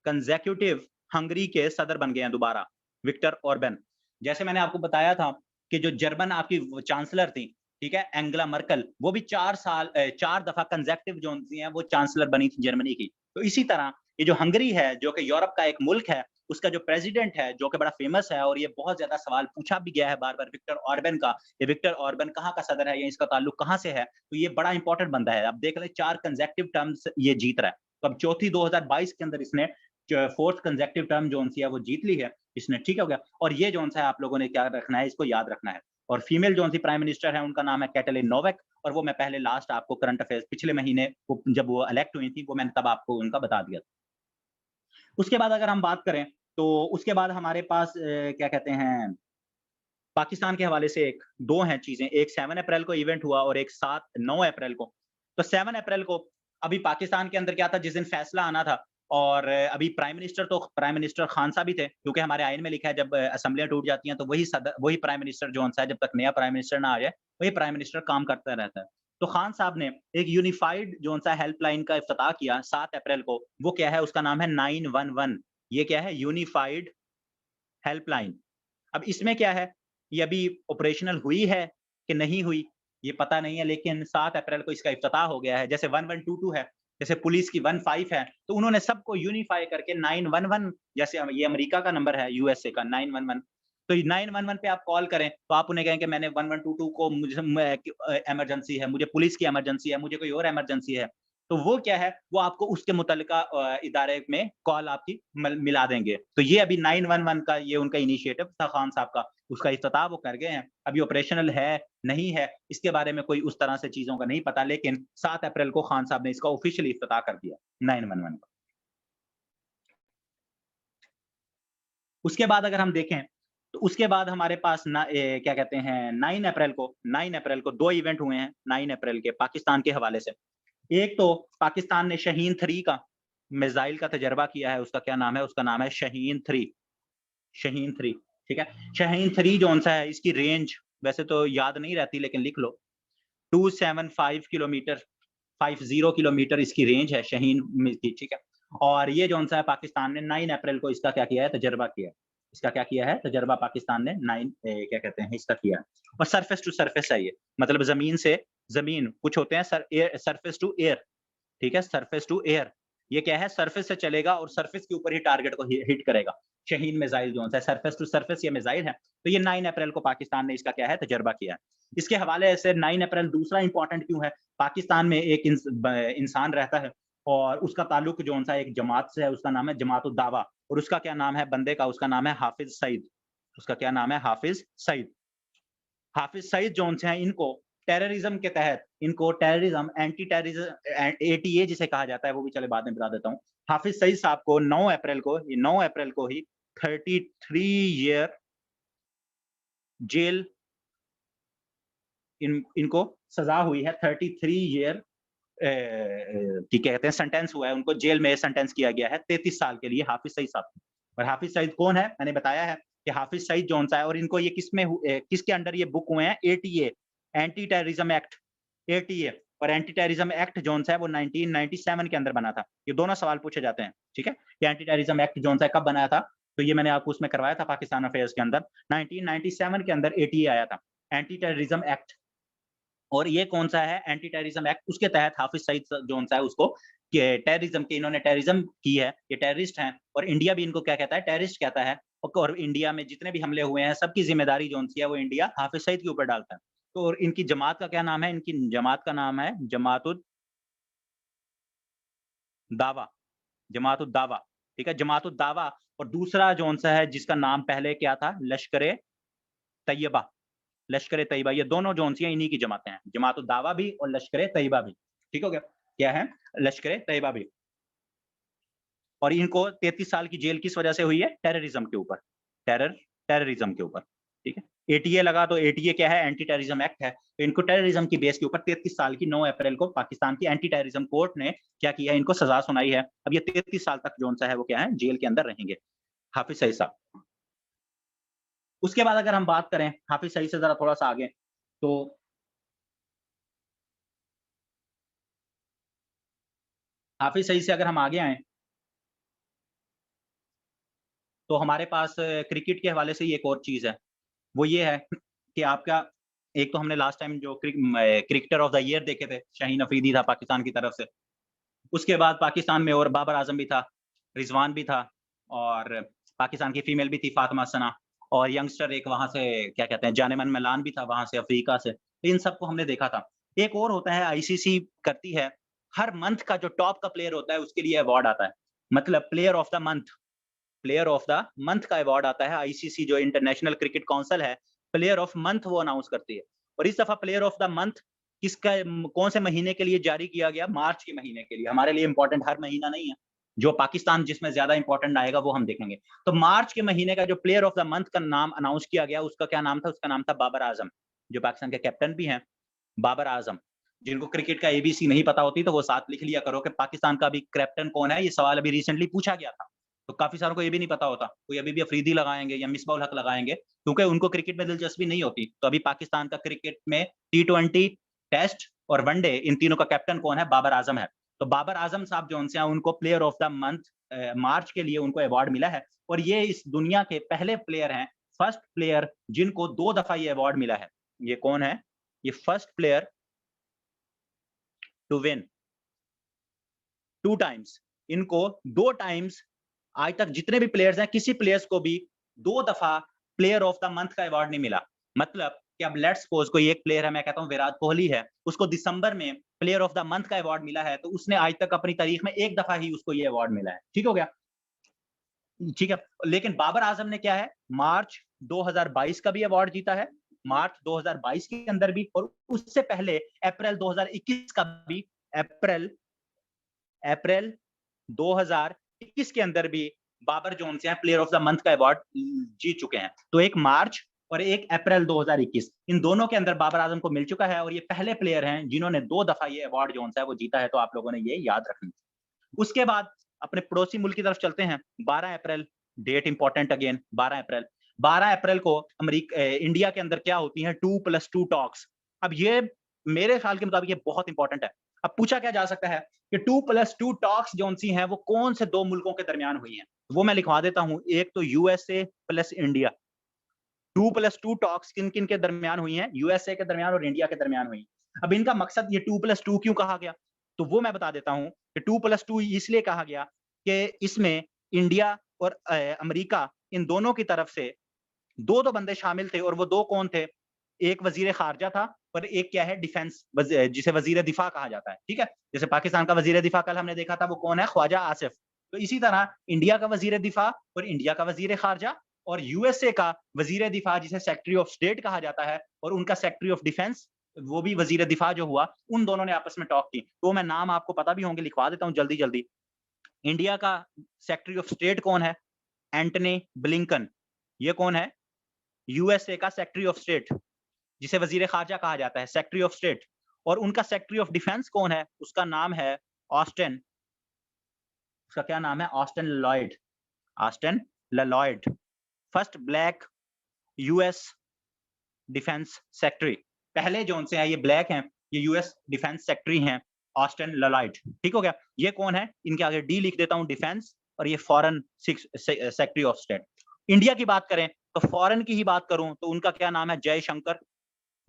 consecutive Hungary के सदर बन गए हैं दोबारा, विक्टर ऑर्बन। जैसे मैंने आपको बताया था कि जो जर्मन आपकी चांसलर थी, ठीक है? एंगेला मर्केल, वो भी 4 साल 4 दफा कंसेक्यूटिव जोन सी हैं, वो चांसलर बनी थी जर्मनी की। तो इसी तरह ये जो हंगरी है, जो कि यूरोप का एक मुल्क है, उसका जो प्रेसिडेंट है, जो कि बड़ा फेमस है और ये बहुत ज़्यादा सवाल पूछा भी गया है बार-बार विक्टर ऑर्बन का, ये विक्टर ऑर्बन कहाँ का सदर है या इसका ताल्लुक कहाँ से है? तो ये बड़ा इंपॉर्टेंट बंदा है। आप देख लें 4 कंसेक्यूटिव टर्म्स ये जीत रहा है। तो अब चौथी 2022 के अंदर इसने 4th कंसेक्टिव टर्म जो सी है वो जीत ली है इसने, ठीक हो गया। और ये जो सा है आप लोगों ने क्या रखना है, इसको याद रखना है। और फीमेल जो सी प्राइम मिनिस्टर है उनका नाम है कैटलिन नोवेक, और वो मैं पहले लास्ट आपको करंट अफेयर्स पिछले महीने जब वो इलेक्ट हुई थी, वो मैंने तब आपको उनका बता दिया था। उसके बाद अगर हम बात करें तो उसके बाद हमारे पास क्या कहते हैं, पाकिस्तान के हवाले से 2 हैं चीज़ें, एक 7 अप्रैल को इवेंट हुआ और एक 9 अप्रैल को। तो 7 अप्रैल को अभी पाकिस्तान के अंदर क्या था, जिस दिन फैसला आना था, और अभी प्राइम मिनिस्टर खान साहब ही थे, क्योंकि हमारे आईन में लिखा है जब असेंबलियाँ टूट जाती हैं तो वही प्राइम मिनिस्टर सा है, जब तक नया प्राइम मिनिस्टर ना आ जाए, वही प्राइम मिनिस्टर काम करता रहता है। तो खान साहब ने एक यूनिफाइड सा हेल्पलाइन का इफ्तिताह किया 7 अप्रैल को। वो क्या है, उसका नाम है 911। ये क्या है, यूनिफाइड हेल्पलाइन। अब इसमें क्या है, ये अभी ऑपरेशनल हुई है कि नहीं हुई, ये पता नहीं है, लेकिन 7 अप्रैल को इसका इफ्तिताह हो गया है। जैसे 1122 है, जैसे पुलिस की 15 है, तो उन्होंने सबको यूनिफाई करके 911, जैसे ये अमेरिका का नंबर है, यूएसए का 911, तो 911 पे आप कॉल करें, तो आप उन्हें कहें कि मैंने 1122 को मुझे इमरजेंसी है, मुझे पुलिस की इमरजेंसी है, मुझे कोई और इमरजेंसी है। तो वो क्या है, वो आपको उसके मुतल्लिका इदारे में कॉल आपकी मिला देंगे। तो ये अभी 911 का ये उनका इनिशिएटिव था खान साहब का, उसका इफ्तिताह वो कर गए हैं। अभी ऑपरेशनल है, नहीं है, इसके बारे में कोई उस तरह से चीज़ों का नहीं पता, लेकिन 7 अप्रैल को खान साहब ने इसका ऑफिशियली इफ्तिताह कर दिया 911 का। उसके बाद अगर हम देखें, तो उसके बाद हमारे पास क्या कहते हैं, 9 अप्रैल को 2 इवेंट हुए हैं 9 अप्रैल के पाकिस्तान के हवाले से। एक तो पाकिस्तान ने शाहीन-3 का मिसाइल का तजर्बा किया है, उसका क्या नाम है? उसका नाम है शाहीन-3, शाहीन-3, ठीक है? शाहीन-3 जौन-सा है, इसकी रेंज वैसे तो याद नहीं रहती, लेकिन लिख लो, 275 किलोमीटर, 50 किलोमीटर इसकी रेंज है शाहीन में की, ठीक है? और ये जौन-सा है, पाकिस्तान ने 9 अप्रैल को इसका क्या किया है, तजर्बा किया है। इसका क्या किया है? तजर्बा पाकिस्तान ने क्या कहते हैं, इसका किया है। और सरफेस टू सरफेस है ये, मतलब ज़मीन से ज़मीन, कुछ होते हैं सरफेस टू एयर, ठीक है? सरफेस टू एयर, ये क्या है, सरफेस से चलेगा और सरफेस के ऊपर ही टारगेट को हिट करेगा। शाहीन मिसाइल जो है, सरफेस टू सरफेस ये मिसाइल है। तो ये 9 अप्रैल को पाकिस्तान ने इसका क्या है, तजर्बा किया है। इसके हवाले से 9 अप्रैल दूसरा इंपॉर्टेंट क्यों है? पाकिस्तान में एक इंसान रहता है और उसका ताल्लुक जो-सा एक जमात से है, उसका नाम है जमात-उद-दावा, और उसका क्या नाम है बंदे का, उसका नाम है हाफिज़ सईद। उसका क्या नाम है? हाफिज़ सईद। हाफिज़ सईद जौन से हैं, इनको टेररिज़्म के तहत, इनको टेररिज़्म, एंटी टेररिज़्म एटीए जिसे कहा जाता है, वो भी चले बाद में बता देता हूँ। हाफिज़ सईद साहब को 9 अप्रैल को, ये 9 अप्रैल को ही 33 ईयर जेल इनको सज़ा हुई है। 33 ईयर की कहते हैं सेंटेंस हुआ है, उनको जेल में सेंटेंस किया गया है 33 साल के लिए हाफिज़ सईद साहब को। और हाफिज़ सईद कौन है? मैंने बताया है कि हाफिज़ सईद जौन-सा है, और इनको ये किसके अंडर ये बुक हुए हैं? एटीए, एंटी टेररिज़्म एक्ट, एटीए, और एंटी टेररिज़्म एक्ट जौन-सा है वो 1997 के अंदर बना था। ये दोनों सवाल पूछे जाते हैं, ठीक है? कि एंटी टेररिज़्म एक्ट जौन-सा है कब बनाया था? तो ये मैंने आपको उसमें करवाया था पाकिस्तान अफेयर्स के अंदर, 1997 के अंदर एटीए आया था, एंटी टेररिज़्म एक्ट। और ये कौन-सा है, एंटी टेररिज़्म एक्ट, उसके तहत हाफिज़ सईद जौन-सा है उसको के टेररिज़्म की, इन्होंने टेररिज़्म की है, ये टेररिस्ट हैं, और इंडिया भी इनको क्या कहता है, टेररिस्ट कहता है। और इंडिया में जितने भी हमले हुए हैं, सबकी ज़िम्मेदारी जौन-सी है वो इंडिया हाफिज़ सईद के ऊपर डालता है। तो और इनकी जमात का क्या नाम है? इनकी जमात का नाम है जमात-उद-दावा, जमात-उद-दावा, ठीक है? जमात-उद-दावा। और दूसरा जौन-सा है जिसका नाम पहले क्या था, लश्कर-ए-तैयबा, लश्कर-ए-तैयबा, ये दोनों जौन-सी हैं इन्हीं की जमातें हैं, जमात-उद-दावा भी और लश्कर-ए-तैयबा भी, ठीक हो गया? क्या है? लश्कर-ए-तैयबा भी। और इनको 33 साल की जेल किस वजह से हुई है? टेररिज़्म के ऊपर, टेररिज़्म के ऊपर, ठीक है? एटीए लगा, तो एटीए क्या है? एंटी टेररिज़्म एक्ट है। तो इनको टेररिज़्म की बेस के ऊपर 33 साल की 9 अप्रैल को पाकिस्तान की एंटी टेररिज़्म कोर्ट ने क्या किया है? इनको सज़ा सुनाई है। अब ये 33 साल तक जौन-सा है वो क्या है? जेल के अंदर रहेंगे, हाफिज़ सईद साहब। उसके बाद अगर हम बात करें हाफिज़ सईद से ज़रा थोड़ा-सा आगे, तो हाफिज़ सईद से अगर हम आगे आएँ, तो हमारे पास क्रिकेट के हवाले से ही एक और चीज़ है। वो ये है कि आपका, एक तो हमने लास्ट टाइम जो क्रिकेटर ऑफ द ईयर देखे थे, शाहीन अफरीदी था पाकिस्तान की तरफ से। उसके बाद पाकिस्तान में और बाबर आज़म भी था, रिज़वान भी था, और पाकिस्तान की फीमेल भी थी फातिमा सना, और यंगस्टर एक वहाँ से क्या कहते हैं, जानेमन मलान भी था वहाँ से अफ्रीका से। तो इन सबको हमने देखा था। एक और होता है, आईसीसी करती है, हर मंथ का जो टॉप का प्लेयर होता है उसके लिए अवार्ड आता है। मतलब player of the month, player of the month का अवार्ड आता है। आईसीसी जो इंटरनेशनल क्रिकेट काउंसिल है, प्लेयर ऑफ मंथ वो अनाउंस करती है। और इस दफा प्लेयर ऑफ द मंथ किसका, कौन से महीने के लिए जारी किया गया? मार्च के महीने के लिए। हमारे लिए इंपॉर्टेंट हर महीना नहीं है, जो पाकिस्तान जिसमें ज्यादा इंपॉर्टेंट आएगा वो हम देखेंगे। तो मार्च के महीने का जो प्लेयर ऑफ द मंथ का नाम अनाउंस किया गया, उसका क्या नाम था? उसका नाम था बाबर आजम, जो पाकिस्तान के कैप्टन भी हैं, बाबर आजम। जिनको क्रिकेट का एबीसी नहीं पता होती तो वो साथ लिख लिया करो कि पाकिस्तान का भी कैप्टन कौन है। ये सवाल अभी रिसेंटली पूछा गया था, तो काफी सारों को ये भी नहीं पता होता। कोई अभी भी अफरीदी लगाएंगे या मिसबाउल हक लगाएंगे, क्योंकि उनको क्रिकेट में दिलचस्पी नहीं होती। तो अभी पाकिस्तान का क्रिकेट में T20, टेस्ट और वनडे, इन तीनों का कैप्टन कौन है? बाबर आजम है। तो बाबर आजम साहब जो उनसे, उनको प्लेयर ऑफ द मंथ मार्च के लिए उनको अवार्ड मिला है। और ये इस दुनिया के पहले प्लेयर हैं, फर्स्ट प्लेयर जिनको 2 दफा ये अवार्ड मिला है। ये कौन है? ये first player to win 2 times. इनको 2 टाइम्स, आज तक जितने भी प्लेयर्स हैं, किसी प्लेयर्स को भी 2 दफा प्लेयर ऑफ द मंथ का अवार्ड नहीं मिला। मतलब कि अब लेट्स सपोज कोई एक प्लेयर है, मैं कहता हूं विराट कोहली है, उसको दिसंबर में प्लेयर ऑफ द मंथ का अवार्ड मिला है, तो उसने आज तक अपनी तारीख में 1 दफा ही उसको ये अवार्ड मिला है। ठीक हो गया? ठीक है। लेकिन बाबर आजम ने क्या है, मार्च 2022 का भी अवार्ड जीता है, मार्च 2022 के अंदर भी, और उससे पहले अप्रैल 2021 का भी, अप्रैल 2021 के अंदर भी बाबर जोन से प्लेयर ऑफ द मंथ का अवार्ड जीत चुके हैं। तो एक मार्च और एक अप्रैल 2021, इन दोनों के अंदर बाबर आजम को मिल चुका है, और ये पहले प्लेयर हैं जिन्होंने 2 दफा ये अवार्ड जोन सा है वो जीता है। तो आप लोगों ने ये याद रखना। उसके बाद अपने पड़ोसी मुल्क की तरफ चलते हैं। 12 अप्रैल, डेट इंपॉर्टेंट अगेन, 12 अप्रैल। 12 अप्रैल को इंडिया के अंदर क्या होती है? 2+2 टॉक्स। अब ये मेरे ख्याल के मुताबिक ये बहुत इंपॉर्टेंट है। अब पूछा क्या जा सकता है कि 2+2 टॉक्स जो सी हैं वो कौन से 2 मुल्कों के दरमियान हुई हैं? वो मैं लिखवा देता हूं। एक तो यूएसए प्लस इंडिया। 2+2 टॉक्स किन किन के दरमियान हुई हैं? यूएसए के दरमियान और इंडिया के दरमियान हुई। अब इनका मकसद, ये 2+2 क्यों कहा गया, तो वो मैं बता देता हूं कि 2+2 इसलिए कहा गया कि इसमें इंडिया और अमेरिका, इन दोनों की तरफ से 2 बंदे शामिल थे। और वो 2 कौन थे? एक वजीर खारजा था और एक क्या है? डिफेंस, जिसे वजीर दिफा कहा जाता है। ठीक है? जैसे पाकिस्तान का वजीर दिफा कल हमने देखा था, वो कौन है? ख्वाजा आसिफ। तो इसी तरह इंडिया का वजीर दिफा और इंडिया का वजीर खारजा, और यूएसए का वजीर दिफा जिसे सेक्रेटरी ऑफ स्टेट कहा जाता है, और उनका सेक्रेटरी ऑफ डिफेंस, वो भी वजीर दिफा जो हुआ, उन दोनों ने आपस में टॉक की। तो मैं नाम आपको पता भी होंगे, लिखवा देता हूं जल्दी जल्दी। इंडिया का सेक्रेटरी ऑफ स्टेट कौन है? Antony Blinken. ये कौन है? यूएसए का सेक्रेटरी ऑफ स्टेट, जिसे वजीर खारजा कहा जाता है, सेक्रेटरी ऑफ स्टेट। और उनका सेक्रेटरी ऑफ डिफेंस कौन है? उसका नाम है ऑस्टिन। उसका क्या नाम है? Austin Lloyd. Austin Lloyd, first black US defence secretary. पहले जो उनसे हैं ये ब्लैक हैं, ये यूएस डिफेंस सेक्रेटरी हैं, ऑस्टिन लॉयड। ठीक हो गया? ये कौन है? इनके आगे डी लिख देता हूं, डिफेंस, और ये foreign secretary of state. India की बात करें तो फॉरेन की ही बात करूं तो उनका क्या नाम है? जयशंकर।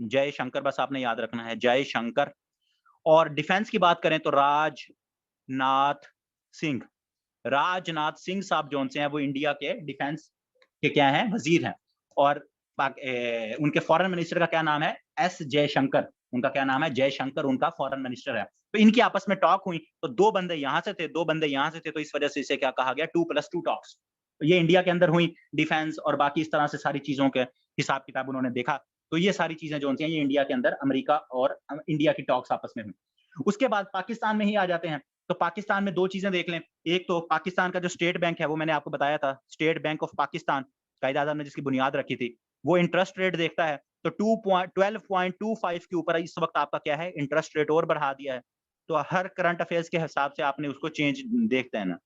जयशंकर, बस आपने याद रखना है, जयशंकर। और डिफेंस की बात करें तो राजनाथ सिंह। राजनाथ सिंह साहब जो से हैं वो इंडिया के डिफेंस के क्या हैं? वजीर हैं। और उनके फॉरेन मिनिस्टर का क्या नाम है? एस जयशंकर। उनका क्या नाम है? जयशंकर उनका फॉरेन मिनिस्टर है। तो इनकी आपस में टॉक हुई, तो 2 बंदे यहां से थे, 2 बंदे यहां से थे, तो इस वजह से इसे क्या कहा गया? 2+2 टॉक्स। ये इंडिया के अंदर हुई, डिफेंस और बाकी इस तरह से सारी चीजों के हिसाब किताब उन्होंने देखा। तो ये सारी चीजें जो हैं ये इंडिया के अंदर अमेरिका और इंडिया की टॉक्स आपस में हुई। उसके बाद पाकिस्तान में ही आ जाते हैं। तो पाकिस्तान में 2 चीजें देख लें। एक तो पाकिस्तान का जो स्टेट बैंक है, वो मैंने आपको बताया था, स्टेट बैंक ऑफ पाकिस्तान, कायदे आज़म ने जिसकी बुनियाद रखी थी, वो इंटरेस्ट रेट देखता है। तो 12.25 के ऊपर इस वक्त आपका क्या है? इंटरेस्ट रेट और बढ़ा दिया है। तो हर करंट अफेयर्स के हिसाब से आपने उसको चेंज देखते हैं ना।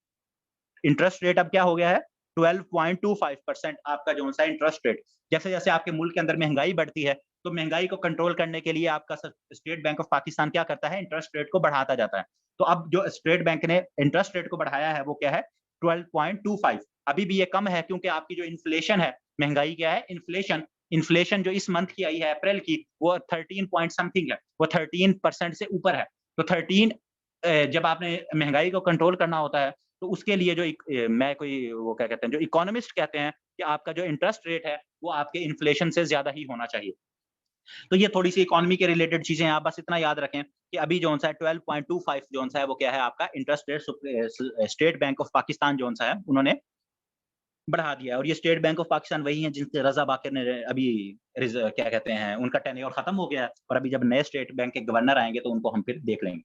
इंटरेस्ट रेट अब क्या हो गया है? 12.25% आपका जो सा इंटरेस्ट रेट। जैसे जैसे आपके मुल्क के अंदर महंगाई बढ़ती है, तो महंगाई को कंट्रोल करने के लिए आपका स्टेट बैंक ऑफ पाकिस्तान क्या करता है? इंटरेस्ट रेट को बढ़ाता जाता है। तो अब जो स्टेट बैंक ने इंटरेस्ट रेट को बढ़ाया है वो क्या है? 12.25। अभी भी ये कम है, क्योंकि आपकी जो इन्फ्लेशन है, महंगाई क्या है? इन्फ्लेशन। इन्फ्लेशन जो इस मंथ की आई है, अप्रैल की, वो 13 पॉइंट समथिंग है, वो 13% से ऊपर है। तो 13, जब आपने महंगाई को कंट्रोल करना होता है, तो उसके लिए जो मैं कोई वो क्या कहते हैं, जो इकोनॉमिस्ट कहते हैं कि आपका जो इंटरेस्ट रेट है वो आपके इन्फ्लेशन से ज्यादा ही होना चाहिए। तो ये थोड़ी सी इकोनॉमी के रिलेटेड चीजें हैं, आप बस इतना याद रखें कि अभी जो सा है 12.25 जो सा है वो क्या है आपका interest rate state bank of Pakistan जो सा है उन्होंने बढ़ा दिया। और ये स्टेट बैंक ऑफ पाकिस्तान वही है जिनसे रजा बाकिर ने अभी क्या कहते हैं उनका टेन्योर खत्म हो गया है, और अभी जब नए स्टेट बैंक के गवर्नर आएंगे तो उनको हम फिर देख लेंगे।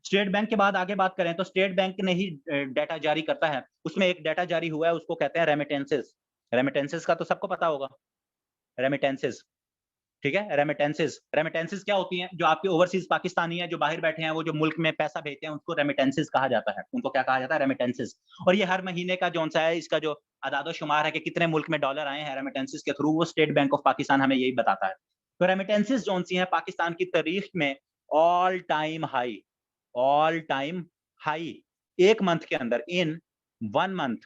स्टेट बैंक के बाद आगे बात करें तो स्टेट बैंक ने ही डाटा जारी करता है, उसमें एक डाटा जारी हुआ है उसको कहते हैं रेमिटेंसेस। रेमिटेंसेस का तो सबको पता होगा, रेमिटेंसेस, ठीक है। रेमिटेंसेस, रेमिटेंसेस क्या होती हैं? जो आपके ओवरसीज पाकिस्तानी हैं जो बाहर बैठे हैं, वो जो मुल्क में पैसा भेजते हैं उनको रेमिटेंसेस कहा जाता है। उनको क्या कहा जाता है? रेमिटेंसेस। और ये हर महीने का जो सा है इसका जो आदाद-ओ-शुमार है कि कितने मुल्क में डॉलर आए हैं रेमिटेंसेस के थ्रू, वो स्टेट बैंक ऑफ पाकिस्तान हमें यही बताता है। तो रेमिटेंसेस जो सी हैं पाकिस्तान की तारीख में all time high, all time high, 1 month के अंदर, इन 1 मंथ,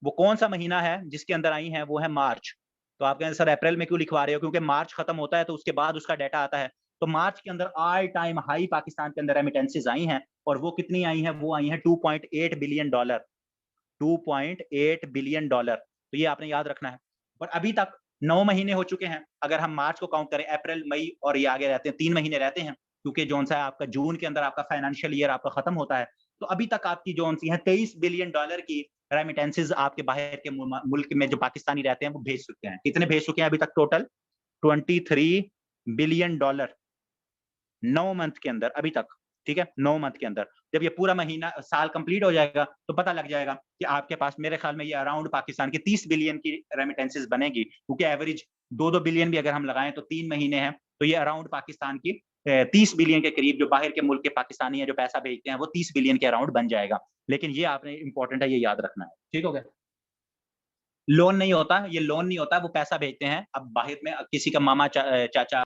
वो कौन सा महीना है जिसके अंदर आई हैं? वो है मार्च। तो आप कहेंगे सर अप्रैल में क्यों लिखवा रहे हो? क्योंकि मार्च खत्म होता है तो उसके बाद उसका डाटा आता है। तो मार्च के अंदर ऑल टाइम हाई पाकिस्तान के अंदर रेमिटेंसेस आई हैं, और वो कितनी आई हैं? वो आई हैं $2.8 बिलियन, $2.8 बिलियन। तो ये आपने याद रखना है। और अभी तक 9 महीने हो चुके हैं। अगर हम मार्च को काउंट करें, अप्रैल, मई और ये आगे रहते हैं, 3 महीने रहते हैं, क्योंकि जो सा है आपका जून के अंदर आपका फाइनेंशियल ईयर आपका खत्म होता है। तो अभी तक आपकी जो सी है $23 बिलियन की रेमिटेंसेस आपके बाहर के मुल्क में जो पाकिस्तानी रहते हैं वो भेज चुके हैं। कितने भेज चुके हैं अभी तक? टोटल $23 बिलियन 9 मंथ के अंदर अभी तक, ठीक है, 9 मंथ के अंदर। जब ये पूरा महीना साल कंप्लीट हो जाएगा तो पता लग जाएगा कि आपके पास मेरे ख्याल में ये अराउंड पाकिस्तान की 30 बिलियन की रेमिटेंसेस बनेगी, क्योंकि एवरेज 2-2 बिलियन भी अगर हम लगाएं तो 3 महीने हैं, तो ये अराउंड पाकिस्तान की 30 बिलियन के करीब जो बाहर के मुल्क के पाकिस्तानी हैं जो पैसा भेजते हैं वो 30 बिलियन के अराउंड बन जाएगा। लेकिन ये आपने इंपॉर्टेंट है, ये याद रखना है, ठीक हो गया? लोन नहीं होता, ये लोन नहीं होता, वो पैसा भेजते हैं। अब बाहर में किसी का मामा चाचा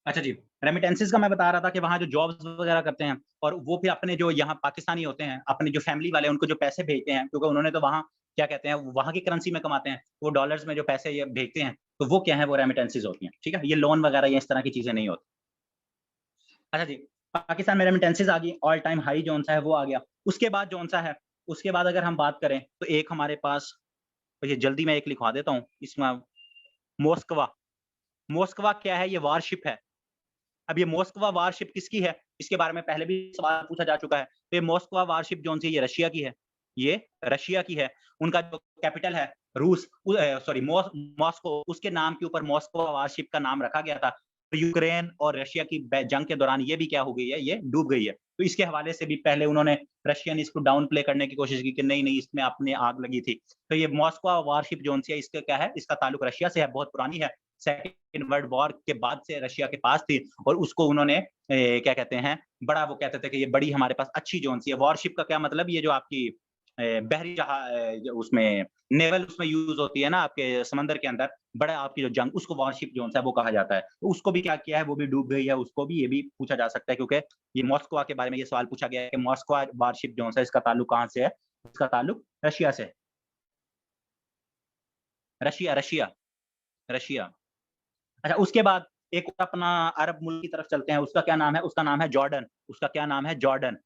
अच्छा जी, रेमिटेंसेस का मैं बता रहा था कि वहाँ जो जॉब्स वगैरह करते हैं और वो फिर अपने जो यहाँ पाकिस्तानी होते हैं, अपने जो फैमिली वाले हैं उनको जो पैसे भेजते हैं, क्योंकि उन्होंने तो वहाँ क्या कहते हैं, वहाँ की करेंसी में कमाते हैं, वो डॉलर्स में जो पैसे ये भेजते हैं, तो वो क्या है? वो रेमिटेंसेस होती हैं, ठीक है? ये लोन वगैरह या इस तरह की चीज़ें नहीं होती। अच्छा जी, पाकिस्तान में रेमिटेंसेस आ गई, ऑल टाइम हाई जो-सा है वो आ गया। उसके बाद जो-सा है, उसके बाद अगर हम बात करें, तो एक हमारे पास, तो ये जल्दी मैं एक लिखवा देता हूँ, इसमें मोस्कवा। मोस्कवा क्या है? ये वारशिप है। अब ये मॉस्कवा वारशिप किसकी है? इसके बारे में पहले भी सवाल पूछा जा चुका है। तो ये मॉस्कवा वारशिप जो सी है ये रशिया की है। ये रशिया की है। उनका जो कैपिटल है रूस सॉरी मॉस्को, उसके नाम के ऊपर मॉस्कवा वारशिप का नाम रखा गया था। तो यूक्रेन और रशिया की जंग के दौरान ये भी क्या हो गई है? ये डूब गई है। तो इसके हवाले से भी पहले उन्होंने रशियन इसको डाउन प्ले करने की कोशिश की कि नहीं-नहीं इसमें अपने आग लगी थी। तो ये मॉस्कवा वारशिप जो सी है इसका क्या है? इसका ताल्लुक रशिया से है, बहुत पुरानी है। सेकंड वर्ल्ड वॉर के बाद से रशिया के पास थी, और उसको उन्होंने क्या कहते हैं, बड़ा वो कहते थे कि ये बड़ी हमारे पास अच्छी जोन-सी है। वॉरशिप का क्या मतलब? ये जो आपकी बहरी उसमें नेवल उसमें यूज़ होती है ना आपके समंदर के अंदर, बड़ा आपकी जो जंग, उसको वॉरशिप जोन-सा है वो कहा जाता है। तो उसको भी क्या किया है? वो भी डूब गई है, उसको भी ये भी पूछा जा सकता है, क्योंकि ये मॉस्को के बारे में ये सवाल पूछा गया है कि मॉस्को वॉरशिप जोन-सा इसका ताल्लुक कहाँ से है? इसका ताल्लुक रशिया से है। Russia, Russia, Russia. अच्छा, उसके बाद एक और अपना अरब मुल्क की तरफ चलते हैं, उसका क्या नाम है? उसका नाम है जॉर्डन। उसका क्या नाम है? जॉर्डन।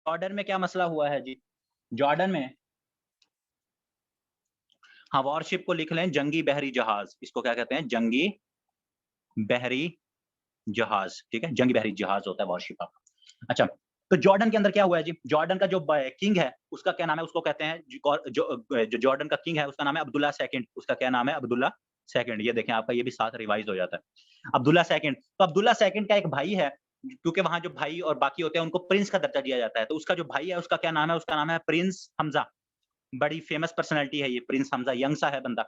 जॉर्डन में क्या मसला हुआ है जी? जॉर्डन में, हाँ, वॉरशिप को लिख लें जंगी बहरी जहाज़। इसको क्या कहते हैं? जंगी बहरी जहाज़, ठीक है? जंगी बहरी जहाज़ होता है वॉरशिप आपका। अच्छा, तो जॉर्डन के अंदर क्या हुआ है जी? जॉर्डन का जो किंग है, उसका क्या नाम है? उसको कहते हैं जो जॉर्डन का किंग है, उसका नाम है अब्दुल्ला सेकंड। उसका क्या नाम है? अब्दुल्ला सेकंड। ये देखें आपका ये भी साथ रिवाइज़ हो जाता है। अब्दुल्ला सेकंड, तो अब्दुल्ला सेकंड का एक भाई है, क्योंकि वहाँ जो भाई और बाकी होते हैं उनको प्रिंस का दर्जा दिया जाता है। तो उसका जो भाई है उसका क्या नाम है? उसका नाम है प्रिंस हमज़ा। बड़ी फेमस पर्सनैलिटी है ये प्रिंस हमज़ा, यंग सा है बंदा।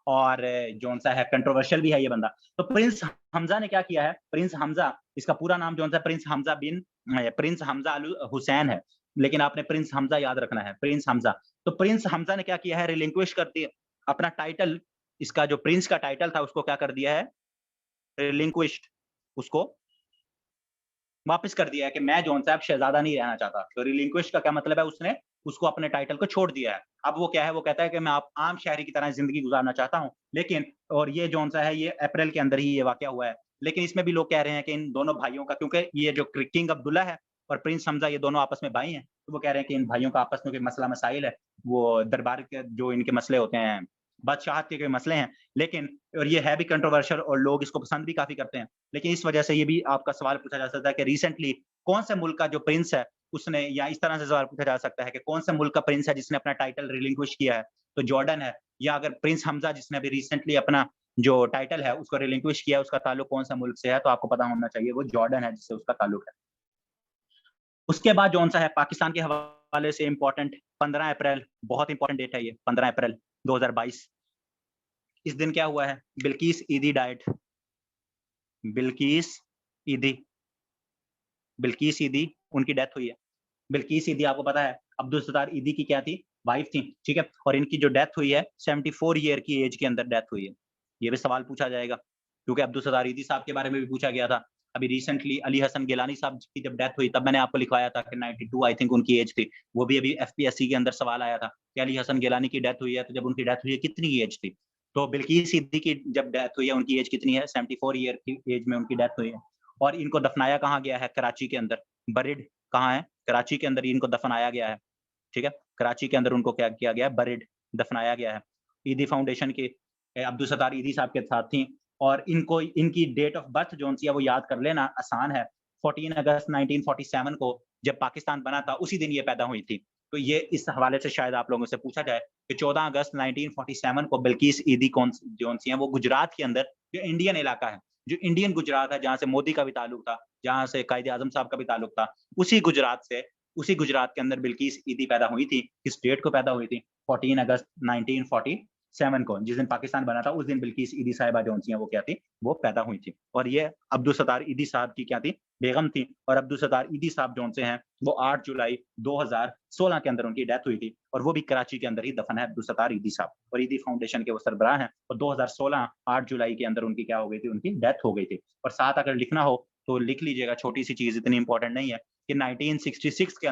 और जो सा है कंट्रोवर्शियल भी है ये बंदा। तो प्रिंस हमजा ने क्या किया है, प्रिंस हमजा, इसका पूरा नाम जो सा प्रिंस हमजा अल हुसैन है, लेकिन आपने प्रिंस हमजा याद रखना है, प्रिंस हमजा। तो प्रिंस हमजा ने क्या किया है, रिलिंक्विश कर दिया अपना टाइटल, इसका जो प्रिंस का टाइटल था उसको क्या कर दिया है, रिलिंक्विश्ड, उसको वापस कर दिया है कि मैं जो सा अब शहजादा नहीं रहना चाहता। तो रिलिंक्विश का क्या मतलब है, उसने उसको अपने टाइटल को छोड़ दिया है। अब वो क्या है, वो कहता है कि मैं आप आम शहरी की तरह ज़िंदगी गुज़ारना चाहता हूँ। लेकिन और ये जो-सा है ये अप्रैल के अंदर ही ये वाक़या हुआ है। लेकिन इसमें भी लोग कह रहे हैं कि इन दोनों भाइयों का, क्योंकि ये जो किंग अब्दुल्ला है और प्रिंस हमज़ा ये दोनों आपस में भाई हैं। तो वो कह रहे हैं कि इन भाइयों का आपस में कोई मसला-मसाइल है। वो दरबार के जो इनके मसले होते हैं, बादशाहत के कोई मसले हैं। लेकिन और ये है भी कंट्रोवर्शियल और लोग इसको पसंद भी काफ़ी करते हैं। लेकिन इस वजह से ये भी आपका सवाल पूछा जा सकता है कि रिसेंटली कौन से मुल्क का जो प्रिंस है उसने, या इस तरह से सवाल पूछा जा सकता है कि कौन से मुल्क का प्रिंस है जिसने अपना टाइटल रिलिंक्विश किया है, तो जॉर्डन है। या अगर प्रिंस हमजा जिसने अभी रिसेंटली अपना जो टाइटल है उसको रिलिंक्विश किया है, उसका ताल्लुक कौन सा मुल्क से है, तो आपको पता होना चाहिए वो जॉर्डन है जिससे उसका ताल्लुक है। उसके बाद जौन सा है पाकिस्तान के हवाले से इम्पोर्टेंट 15 अप्रैल, बहुत इंपॉर्टेंट डेट है ये, 15 अप्रैल 2022। इस दिन क्या हुआ है, बिल्किस ईदी डाइड, बिल्किस ईदी, बिल्किस ईदी उनकी डेथ हुई है। बिल्किस ईदी आपको पता है अब्दुल सत्तार ईदी की क्या थी, वाइफ थी, ठीक है? और इनकी जो डेथ हुई है 74 ईयर की एज के अंदर डेथ हुई है। ये भी सवाल पूछा जाएगा, क्योंकि अब्दुल सत्तार ईदी साहब के बारे में भी पूछा गया था। अभी रिसेंटली अली हसन गिलानी साहब की जब डेथ हुई तब मैंने आपको लिखवाया था कि 92 आई थिंक उनकी एज थी। वो भी अभी एफपीएससी के अंदर सवाल आया था कि अली हसन गिलानी की डेथ हुई है, तो जब उनकी डेथ हुई है कितनी एज थी? तो बिल्किस ईदी की जब डेथ हुई है उनकी एज कितनी है? 74 ईयर की एज में उनकी डेथ हुई है। और इनको दफनाया कहाँ गया है? कराची के अंदर। बरिड कहाँ है? कराची के अंदर इनको दफनाया गया है, ठीक है? कराची के अंदर उनको क्या किया गया है? बरिड, दफनाया गया है। ईदी फाउंडेशन के अब्दुल सत्तार ईदी साहब के साथ थी और इनको इनकी डेट ऑफ बर्थ जो-सी है वो याद कर लेना आसान है। 14 अगस्त 1947 को जब पाकिस्तान बना था उसी दिन ये पैदा हुई थी। तो ये इस हवाले से शायद आप लोगों से पूछा जाए कि 14 अगस्त 1947 को बिल्किस ईदी जो-सी हैं वो गुजरात के अंदर, जो इंडियन इलाका है, जो इंडियन गुजरात है जहाँ से मोदी का भी ताल्लुक था, जहाँ से कायदे-आज़म साहब का भी ताल्लुक था, उसी गुजरात के अंदर बिल्किस ईदी पैदा हुई थी। किस डेट को पैदा हुई थी? 14 अगस्त 1947 को, जिस दिन पाकिस्तान बना था उस दिन बिल्किस ईदी साहिबा जो-सी हैं वो क्या थी? वो पैदा हुई थी। और ये अब्दुल सत्तार ईदी साहब की क्या थी? बेगम थी। और अब्दुल सत्तार ईदी साहब जो-से हैं वो 8 जुलाई 2016 के अंदर उनकी डेथ हुई थी और वो भी कराची के अंदर ही दफन है अब्दुल सत्तार ईदी साहब, और ईदी फाउंडेशन के वो सरबराह हैं। और 2016 8 जुलाई के अंदर उनकी क्या हो गई थी? उनकी डेथ हो गई थी। और साथ अगर लिखना हो तो लिख लीजिएगा, छोटी-सी चीज़, इतनी इम्पोर्टेंट नहीं है, कि 1966 के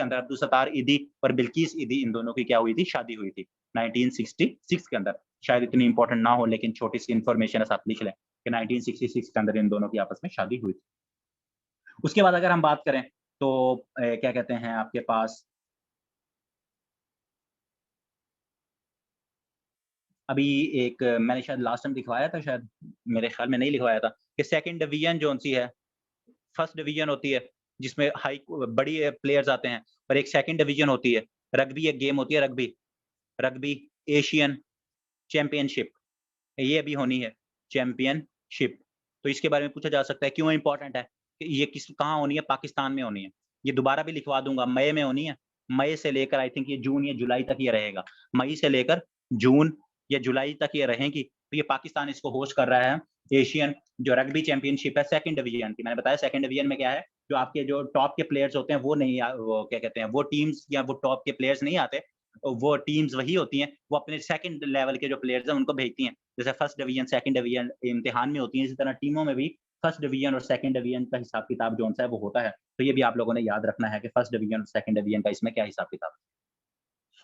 अंदर अब्दुल सत्तार ईदी और बिल्किस ईदी इन दोनों की क्या हुई थी? शादी हुई थी। 1966 के अंदर। शायद इतनी इम्पोर्टेंट ना हो लेकिन छोटी-सी इन्फॉर्मेशन है, साथ लिख लें कि 1966 के अंदर इन दोनों की आपस में शादी हुई थी। उसके बाद अगर हम बात करें तो क्या कहते हैं आपके पास, अभी एक मैंने शायद लास्ट टाइम लिखवाया था, शायद मेरे ख्याल में नहीं लिखवाया था, कि सेकंड डिवीज़न जो-सी है, फर्स्ट डिवीज़न होती है जिसमें बड़ी प्लेयर्स आते हैं, और एक सेकंड डिवीज़न होती है। रग्बी एक गेम होती है, रग्बी, रग्बी एशियन चैंपियनशिप, ये अभी होनी है, चैंपियनशिप। तो इसके बारे में पूछा जा सकता है क्यों इम्पोर्टेंट है? कि ये किस कहाँ होनी है? पाकिस्तान में होनी है। ये दोबारा भी लिखवा दूँगा, मई में होनी है। मई से लेकर आई थिंक ये जून या जुलाई तक ये रहेगा। मई से लेकर जून या जुलाई तक ये रहेगी। तो ये पाकिस्तान इसको होस्ट कर रहा है। एशियन जो रग्बी चैंपियनशिप है सेकंड डिवीज़न की। मैंने बताया सेकंड डिवीज़न में क्या है, जो आपके जो टॉप के प्लेयर्स होते हैं वो नहीं वो क्या कहते हैं, वो टीम्स या वो टॉप के प्लेयर्स नहीं आते। वो टीम्स वही होती हैं, वो अपने सेकंड लेवल के जो प्लेयर्स हैं उनको भेजती हैं। जैसे फर्स्ट डिवीज़न, सेकंड डिवीज़न इम्तिहान में होती है, इसी तरह टीमों में भी फर्स्ट डिवीज़न और सेकंड डिवीज़न का हिसाब-किताब जो-सा है वो होता है। तो ये भी आप लोगों ने याद रखना है कि फर्स्ट डिवीज़न और सेकंड डिवीज़न का इसमें क्या हिसाब-किताब है।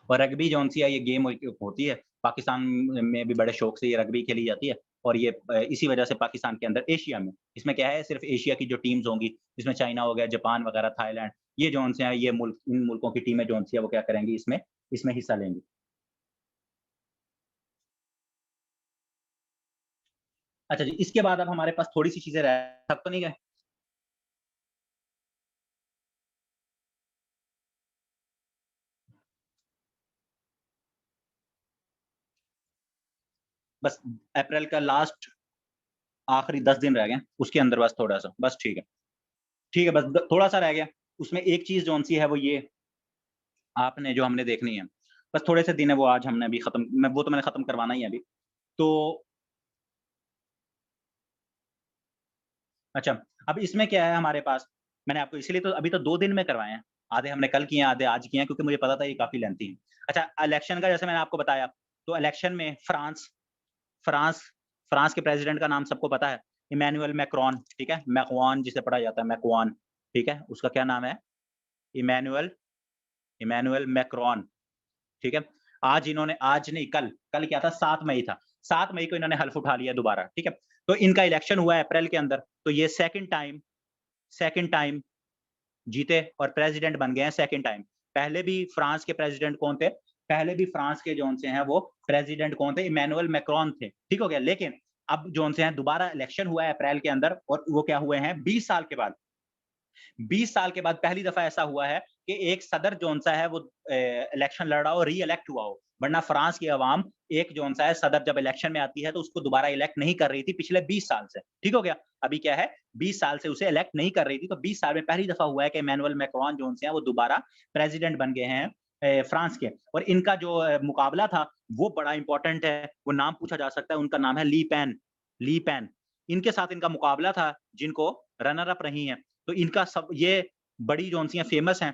और रग्बी जौन-सी है ये गेम होती है, पाकिस्तान में भी बड़े शौक से ये रग्बी खेली जाती है, और ये इसी वजह से पाकिस्तान के अंदर एशिया में, इसमें क्या है सिर्फ़ एशिया की जो टीम्स होंगी, जिसमें चाइना हो गया, जापान वगैरह, थाईलैंड, ये जौन-से हैं ये मुल्क, इन मुल्कों की टीमें जौन-सी है वो क्या करेंगी, इसमें इसमें हिस्सा लेंगी। अच्छा जी, इसके बाद अब हमारे पास थोड़ी-सी चीज़ें रह थक तो नहीं गए? बस अप्रैल का लास्ट आखिरी 10 दिन रह गए हैं, उसके अंदर बस थोड़ा-सा, बस ठीक है बस द थोड़ा-सा रह गया। उसमें एक चीज़ जौन-सी है वो ये आपने जो हमने देखनी है। बस थोड़े से दिन है वो आज हमने अभी खत्म, वो तो मैंने खत्म करवाना ही है अभी। तो अच्छा, अब इसमें क्या है हमारे पास, मैंने आपको इसीलिए तो अभी तो 2 दिन में करवाए हैं। आधे हमने कल किए हैं, आधे आज किए हैं क्योंकि मुझे पता था ये काफ़ी लेंथी है। अच्छा, इलेक्शन का जैसे मैंने आपको बताया, तो इलेक्शन में फ्रांस फ्रांस के प्रेसिडेंट का नाम सबको पता है, इमैनुअल मैक्रोन, ठीक है? मैक्रोन जिसे पढ़ा जाता है, मैक्रोन, ठीक है? उसका क्या नाम है? इमैनुअल इमैनुअल मैक्रोन, ठीक है? आज नहीं, कल क्या था, 7 मई था। 7 मई को इन्होंने हल्फ उठा लिया दोबारा, ठीक है? तो इनका इलेक्शन हुआ है अप्रैल के अंदर, तो ये सेकंड टाइम जीते और प्रेसिडेंट बन गए हैं सेकंड टाइम। पहले भी फ्रांस के प्रेसिडेंट कौन थे? पहले भी फ्रांस के जौन से हैं वो प्रेसिडेंट कौन थे? इमैनुअल मैक्रोन थे, ठीक हो गया? लेकिन अब जौन से हैं दोबारा इलेक्शन हुआ है अप्रैल के अंदर और वो क्या हुए हैं 20 साल के बाद। 20 साल के बाद पहली दफा ऐसा हुआ है कि एक सदर जौन-सा है वो इलेक्शन लड़ रहा हो, री-इलेक्ट हुआ हो। वरना फ्रांस की अवाम एक जौन-सा है सदर जब इलेक्शन में आती है तो उसको दोबारा इलेक्ट नहीं कर रही थी पिछले 20 साल से। ठीक हो गया? अभी क्या है 20 साल से उसे इलेक्ट नहीं कर रही थी, तो 20 साल में पहली दफा हुआ है कि इमैनुअल मैक्रोन जौन से हैं वो दोबारा प्रेसिडेंट बन गए हैं फ्रांस के। और इनका जो मुकाबला था वो बड़ा इम्पोर्टेंट है, वो नाम पूछा जा सकता है, उनका नाम है ली पेन। इनके साथ इनका मुकाबला था जिनको रनर अप रही हैं। तो इनका सब ये बड़ी जौन-सी हैं फ़ेमस हैं,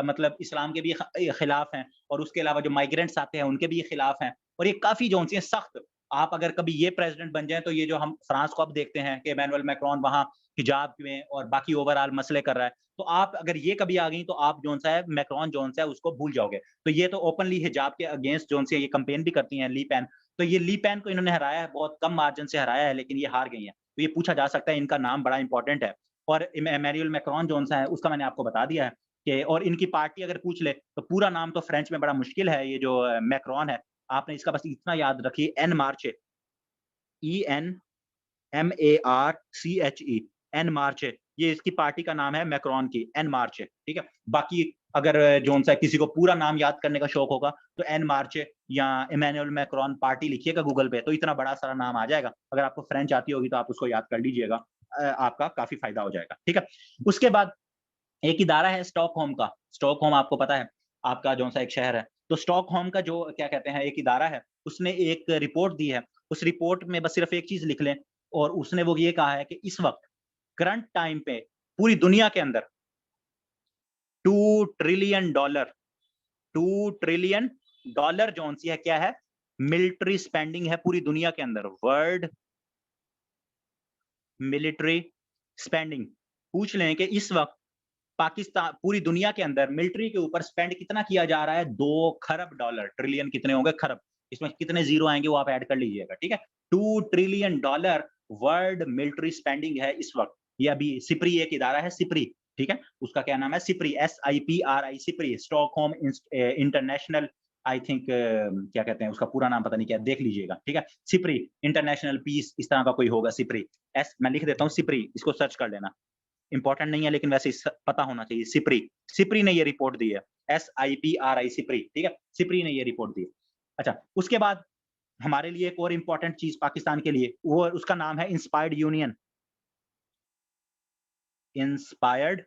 मतलब इस्लाम के भी खिलाफ हैं और उसके अलावा जो माइग्रेंट्स आते हैं उनके भी ये खिलाफ हैं और ये काफ़ी जौन-सी हैं सख्त। आप अगर कभी ये प्रेज़िडेंट बन जाएँ तो ये जो हम फ्रांस को अब देखते हैं कि इमैनुअल मैक्रोन वहाँ हिजाब में और बाकी ओवरऑल मसले कर रहा है। तो आप अगर ये कभी आ गई तो आप जौन-सा है मैक्रोन जौन-सा है उसको भूल जाओगे। तो ये तो ओपनली हिजाब के अगेंस्ट जौन-सी है ये कैम्पेन भी करती हैं ली पेन। तो ये ली पेन को इन्होंने हराया है, बहुत कम मार्जिन से हराया है लेकिन ये हार गई हैं। तो ये पूछा जा सकता है इनका नाम बड़ा इम्पोर्टेंट है। और इमैनुअल मैक्रोन जौन-सा है उसका मैंने आपको बता दिया है कि और इनकी पार्टी अगर पूछ ले तो पूरा नाम तो फ्रेंच में बड़ा मुश्किल है ये जो मैक्रोन है। आपने इसका बस इतना याद रखिए एन मार्चे ENMARCHE एन मार्चे ये इसकी पार्टी का नाम है मैक्रोन की एन मार्चे, ठीक है? बाकी अगर जौन-सा किसी को पूरा नाम याद करने का शौक होगा तो एन मार्चे या इमैनुअल मैक्रोन पार्टी लिखिएगा गूगल पे तो इतना बड़ा सारा नाम आ जाएगा। अगर आपको फ्रेंच आती होगी तो आप उसको याद कर लीजिएगा। आपका काफ़ी फ़ायदा हो जाएगा, ठीक है? उसके बाद एक इदारा है स्टॉकहोम का, स्टॉकहोम आपको पता है, आपका जौन-सा एक शहर है। तो स्टॉकहोम का जो क्या कहते हैं एक इदारा है, उसने एक रिपोर्ट दी है। उस रिपोर्ट में बस सिर्फ़ एक चीज़ लिख लें और उसने वो ये कहा है कि इस वक़्त करंट टाइम पे पूरी दुनिया के अंदर 2 ट्रिलियन डॉलर 2 ट्रिलियन डॉलर जौन-सी है क्या है? मिलिट्री स्पेंडिंग है पूरी दुनिया के अंदर, वर्ल्ड मिलिट्री स्पेंडिंग। पूछ लें कि इस वक़्त पाकिस्तान पूरी दुनिया के अंदर मिलिट्री के ऊपर स्पेंड कितना किया जा रहा है? 2 खरब डॉलर, ट्रिलियन कितने होंगे? खरब। इसमें कितने ज़ीरो आएँगे वो आप ऐड कर लीजिएगा, ठीक है? 2 trillion dollar world military spending है इस वक़्त। ये अभी सिप्री एक इदारा है सिप्री, ठीक है? उसका क्या नाम है? SIPRI SIPRI SIPRI Stockholm international I think क्या कहते हैं उसका पूरा नाम पता नहीं क्या है, देख लीजिएगा, ठीक है? सिप्री इंटरनेशनल पीस इस तरह का कोई होगा सिप्री। मैं लिख देता हूँ सिप्री, इसको सर्च कर लेना। इम्पोर्टेंट नहीं है लेकिन वैसे पता होना चाहिए सिप्री ने ये रिपोर्ट दी है SIPRI सिप्री ठीक है सिप्री ने ये रिपोर्ट दी है अच्छा उसके बाद हमारे लिए एक और इम्पोर्टेंट चीज पाकिस्तान के लिए वो उसका नाम है इंस्पायर्ड यूनियन इंस्पायर्ड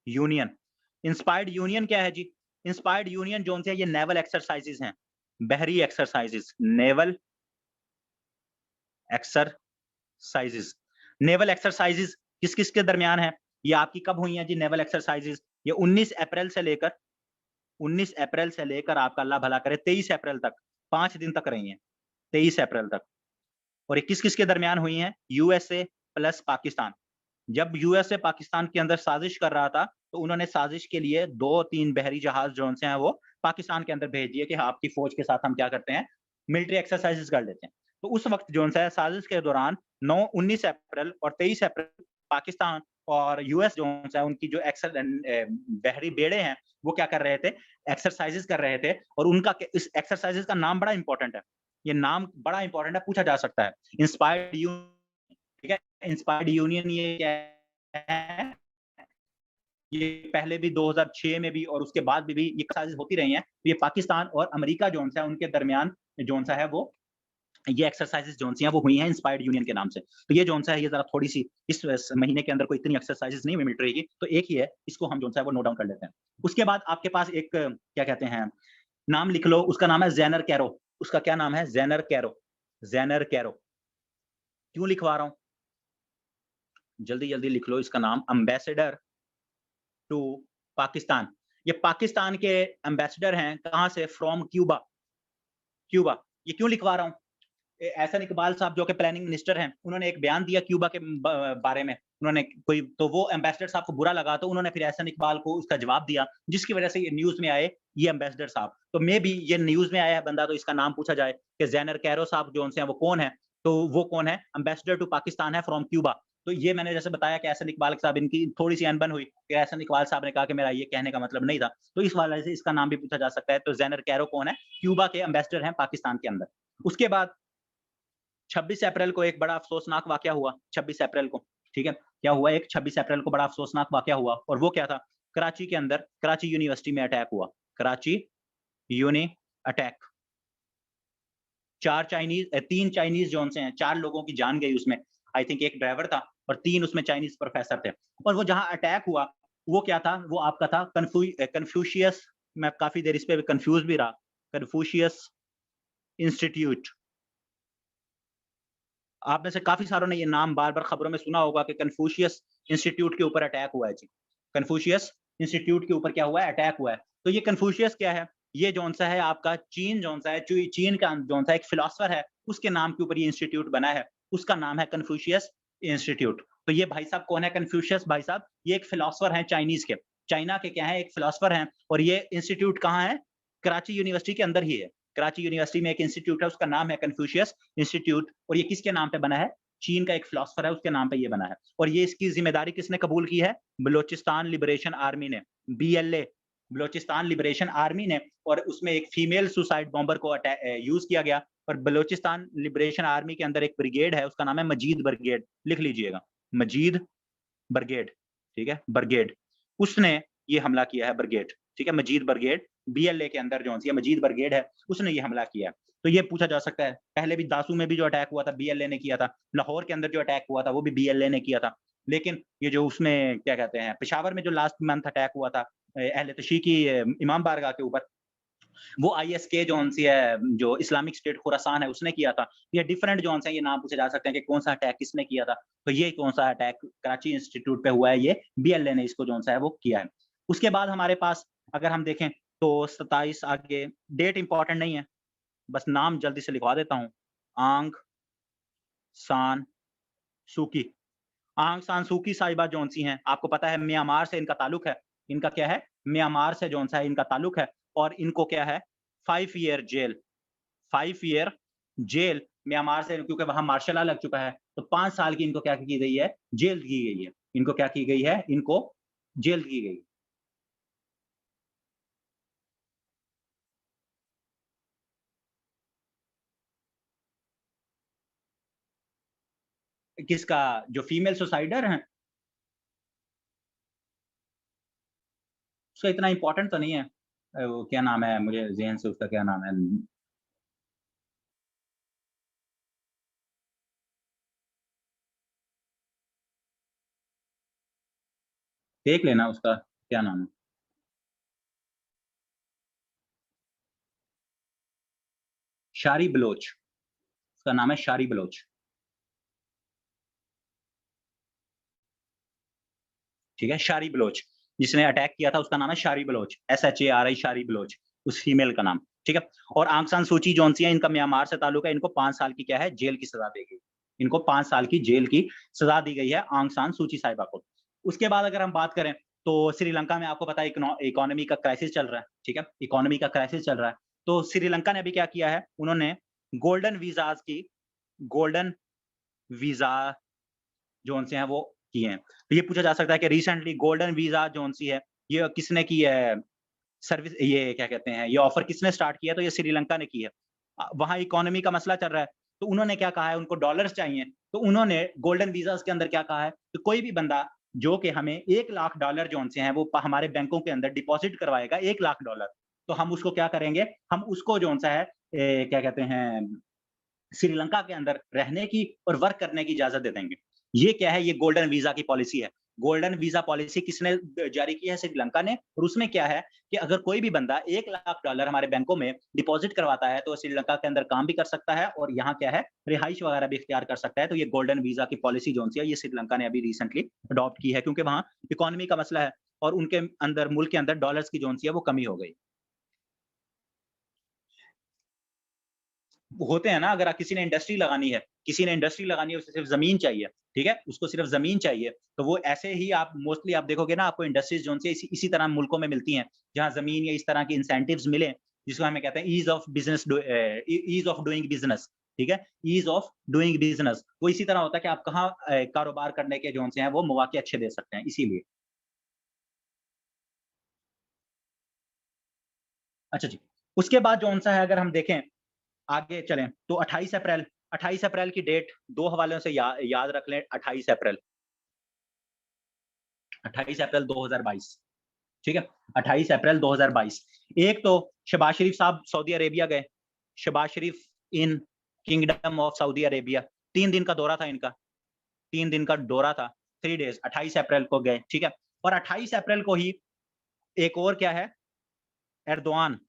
यूनियन क्या है जी इंस्पायर्ड यूनियन जो से ये नेवल एक्सरसाइजेज हैं बहरी एक्सरसाइजेज एक्सरसाइजेज नेवल एक्सरसाइजेज किस किस के दरमियान है ये आपकी कब हुई हैं जी नेवल एक्सरसाइजेज ये 19 अप्रैल से लेकर आपका अल्लाह भला करे 23 अप्रैल तक 5 दिन तक रही हैं 23 अप्रैल तक और ये किस किस के दरमियान हुई हैं यूएसए प्लस पाकिस्तान जब यूएसए पाकिस्तान के अंदर साजिश कर रहा था तो उन्होंने साजिश के लिए 2-3 बहरी जहाज जो से हैं वो पाकिस्तान के अंदर भेज दिए कि आपकी फौज के साथ हम क्या करते हैं मिलिट्री एक्सरसाइजेस कर लेते हैं तो उस वक्त जो है साजिश के दौरान 19 अप्रैल और 23 अप्रैल पाकिस्तान और यूएस जो है उनकी जो बहरी बेड़े हैं वो क्या कर रहे थे एक्सरसाइजेस कर रहे थे और उनका इस एक्सरसाइजेस का नाम बड़ा इंपॉर्टेंट है ये नाम बड़ा इंपॉर्टेंट है पूछा जा सकता है इंस्पायर्ड ठीक है इंस्पायर्ड यूनियन ये क्या है ये पहले भी 2006 में भी और उसके बाद भी ये एक्सरसाइज होती रही हैं तो ये पाकिस्तान और अमेरिका जोन सा है उनके दरमियान जोन सा है वो ये एक्सरसाइजेस जोन सी हैं वो हुई हैं इंस्पायर्ड यूनियन के नाम से तो ये जोन सा है ये जरा थोड़ी सी इस महीने के अंदर कोई इतनी एक्सरसाइजेस नहीं मिलिट्री की तो एक ही है इसको हम जोन सा है वो नोट डाउन कर लेते हैं उसके बाद आपके पास एक क्या कहते हैं नाम लिख लो, उसका नाम है ज़ैनर कैरो। उसका क्या नाम है? ज़ैनर कैरो, ज़ैनर कैरो। क्यों लिखवा रहा हूँ? जल्दी-जल्दी लिख लो इसका नाम, एम्बेसडर टू पाकिस्तान। ये पाकिस्तान के एम्बेसडर हैं, कहाँ से? From Cuba, Cuba. ये क्यों लिखवा रहा हूँ? एहसन इकबाल साहब जो कि प्लानिंग मिनिस्टर हैं, उन्होंने एक बयान दिया क्यूबा के बारे में। उन्होंने कोई तो वो एम्बेसडर साहब को बुरा लगा, तो उन्होंने फिर एहसन इकबाल को उसका जवाब दिया, जिसकी वजह से ये न्यूज़ में आए ये एम्बेसडर साहब। तो मे बी ये न्यूज़ में आया है बंदा, तो इसका नाम पूछा जाए कि ज़ैनर कैरो साहब जो उनसे हैं वो कौन है? तो वो कौन है? एम्बेसडर टू पाकिस्तान है फ्रॉम क्यूबा। तो ये मैंने जैसे बताया कि एहसन इकबाल साहब इनकी थोड़ी-सी अनबन हुई, कि एहसन इकबाल साहब ने कहा कि मेरा ये कहने का मतलब नहीं था। तो इस वाले से इसका नाम भी पूछा जा सकता है। तो ज़ैनर कैरो कौन है? क्यूबा के एम्बेसडर हैं पाकिस्तान के अंदर। उसके बाद 26 अप्रैल को एक बड़ा अफ़सोसनाक वाक़या हुआ, 26 अप्रैल को, ठीक है? क्या हुआ? एक 26 अप्रैल को बड़ा अफ़सोसनाक वाक़या हुआ और वो क्या था? कराची के अंदर, कराची यूनिवर्सिटी में अटैक हुआ। Karachi uni attack. 3 Chinese zone से हैं, 4 लोगों की जान गई उसमें। आई थिंक 1 ड्राइवर था और 3 उसमें चाइनीज़ प्रोफ़ेसर थे। और वो जहाँ अटैक हुआ, वो क्या था? वो आपका था कन्फ्यूशियस। मैं काफ़ी देर इस पे कन्फ्यूज़ भी रहा। Confucius institute. आप में से काफ़ी सारों ने ये नाम बार-बार खबरों में सुना होगा कि कन्फ्यूशियस इंस्टीट्यूट के ऊपर अटैक हुआ है जी। कन्फ्यूशियस इंस्टीट्यूट के ऊपर क्या हुआ है? अटैक हुआ है। तो ये कन्फ्यूशियस क्या है? ये जौन-सा है आपका चीन जौन-सा है, चीन का जौन-सा एक फिलॉसफर है, उसके नाम के ऊपर ये इंस्टीट्यूट बना है। उसका नाम है कन्फ्यूशियस इंस्टीट्यूट। तो ये भाई साहब कौन है कन्फ्यूशियस भाई साहब? ये एक फिलॉसफर हैं चाइनीज़ के। चाइना के क्या हैं? एक फिलॉसफर हैं और ये इंस्टीट्यूट कहाँ है? कराची यूनिवर्सिटी के अंदर ही है। कराची यूनिवर्सिटी में एक इंस्टीट्यूट है, उसका नाम है कन्फ्यूशियस इंस्टीट्यूट और ये किसके नाम पे बना है? चीन का एक फिलॉसफर है, उसके नाम पे ये बना है। और ये इसकी ज़िम्मेदारी किसने कबूल की है? बलूचिस्तान लिबरेशन आर्मी ने, बीएलए, बलूचिस्तान लिबरेशन आर्मी ने। और उसमें एक फीमेल सुसाइड बॉम्बर को यूज़ किया गया और बलूचिस्तान लिबरेशन आर्मी के अंदर एक ब्रिगेड है, उसका नाम है मजीद ब्रिगेड, लिख लीजिएगा, मजीद ब्रिगेड, ठीक है? ब्रिगेड, उसने ये हमला किया है ब्रिगेड, ठीक है? मजीद ब्रिगेड, बीएलए के अंदर जो-सी मजीद ब्रिगेड है, उसने ये हमला किया है। तो ये पूछा जा सकता है, पहले भी दासू में भी जो अटैक हुआ था, बीएलए ने किया था। लाहौर के अंदर जो अटैक हुआ था, वो भी बीएलए ने किया था। लेकिन ये जो उसमें क्या कहते हैं, पेशावर में जो लास्ट मंथ अटैक हुआ था अहले तशी की इमाम बारगाह के ऊपर, वो आईएसके जौन-सी है, जो इस्लामिक स्टेट खुरासान है, उसने किया था। ये डिफरेंट जौन-से हैं, ये नाम पूछे जा सकते हैं कि कौन-सा अटैक किसने किया था। तो ये कौन-सा अटैक कराची इंस्टीट्यूट पे हुआ है, ये बीएलए ने इसको जौन-सा है वो किया है। उसके बाद हमारे पास अगर हम देखें तो 27 आगे डेट इम्पोर्टेंट नहीं है, बस नाम जल्दी से लिखवा देता हूँ। आंग सान सूकी। आंग सान सूकी साहिबा जौन-सी हैं, आपको पता है म्यांमार से इनका ताल्लुक है। इनका क्या है? म्यांमार से जौन-सा है इनका ताल्लुक है और इनको क्या है? 5 year jail, 5 year jail Myanmar से, क्योंकि वहाँ मार्शल लॉ लग चुका है, तो 5 साल की इनको क्या की गई है? जेल की गई है। इनको क्या की गई है? इनको जेल की गई। किसका? जो फीमेल सुसाइडर हैं, उसका इतना इम्पोर्टेंट तो नहीं है। वो क्या नाम है? मुझे ज़हन से उसका क्या नाम है? देख लेना उसका क्या नाम है? शारी बलोच, उसका नाम है शारी बलोच। ठीक है? शारी बलोच, जिसने अटैक किया था उसका नाम है शारी बलोच, SHARI शारी बलोच, उस फीमेल का नाम, ठीक है? और आंग सान सूची जौन-सी है, इनका म्यांमार से ताल्लुक है, इनको 5 साल की क्या है? जेल की सज़ा दी गई। इनको 5 साल की जेल की सज़ा दी गई है आंग सान सूची साहिबा को। उसके बाद अगर हम बात करें, तो श्रीलंका में आपको पता है इकोनॉमी का क्राइसिस चल रहा है, ठीक है? इकोनॉमी का क्राइसिस चल रहा है। तो श्रीलंका ने अभी क्या किया है, उन्होंने गोल्डन वीज़ाज़ की गोल्डन वीज़ा जौन-से हैं वो किए हैं। तो ये पूछा जा सकता है कि रिसेंटली गोल्डन वीज़ा जौन-सी है, ये किसने की है सर्विस, ये क्या कहते हैं, ये ऑफ़र किसने स्टार्ट किया? तो ये श्रीलंका ने की है। वहाँ इकोनॉमी का मसला चल रहा है, तो उन्होंने क्या कहा है, उनको डॉलर्स चाहिए, तो उन्होंने गोल्डन वीज़ाज़ के अंदर क्या कहा है कि कोई भी बंदा जो कि हमें $1,00,000 जौन-से हैं, वो हमारे बैंकों के अंदर डिपॉज़िट करवाएगा $1,00,000, तो हम उसको क्या करेंगे, हम उसको जौन-सा है क्या कहते हैं, श्रीलंका के अंदर रहने की और वर्क करने की इजाज़त दे देंगे। ये क्या है? ये गोल्डन वीज़ा की पॉलिसी है। गोल्डन वीजा पॉलिसी किसने जारी की है? श्रीलंका ने। और उसमें क्या है कि अगर कोई भी बंदा $1 लाख हमारे बैंकों में डिपॉजिट करवाता है तो श्रीलंका के अंदर काम भी कर सकता है और यहाँ क्या है, रिहाइश वगैरह भी इख्तियार कर सकता है। तो ये गोल्डन वीजा की पॉलिसी जो सी है, ये श्रीलंका ने अभी रिसेंटली अडॉप्ट की है, क्योंकि वहाँ इकोनॉमी का मसला है और उनके अंदर, मुल्क के अंदर डॉलर्स की जो सी है वो कमी हो गई। होते हैं ना, अगर किसी ने इंडस्ट्री लगानी है, उसे सिर्फ ज़मीन चाहिए, ठीक है? उसको सिर्फ ज़मीन चाहिए, तो वो ऐसे ही आप मोस्टली आप देखोगे ना, आपको इंडस्ट्रीज़ जो-सी इसी तरह मुल्कों में मिलती हैं, जहाँ ज़मीन या इस तरह के इंसेंटिव्स मिलें, जिसको हमें कहते हैं ईज़ ऑफ डूइंग बिज़नेस, ठीक है? ईज़ ऑफ डूइंग बिज़नेस, वो इसी तरह होता है कि आप कहाँ कारोबार करने के जो-से हैं, वो मौके अच्छे दे सकते हैं, इसीलिए। अच्छा जी, उसके बाद जो-सा है, अगर हम देखें आगे चलें, तो 28 अप्रैल की डेट 2 हवालों से याद रख लें। 28 अप्रैल 2022, ठीक है? 28 अप्रैल 2022। एक तो शहबाज शरीफ साहब सऊदी अरेबिया गए। Shahbaz Sharif in kingdom of Saudi Arabia, 3 दिन का दौरा था इनका, 3 दिन का दौरा था, 3 डेज़, 28 अप्रैल को गए, ठीक है? और 28 अप्रैल को ही एक और क्या है, Erdogan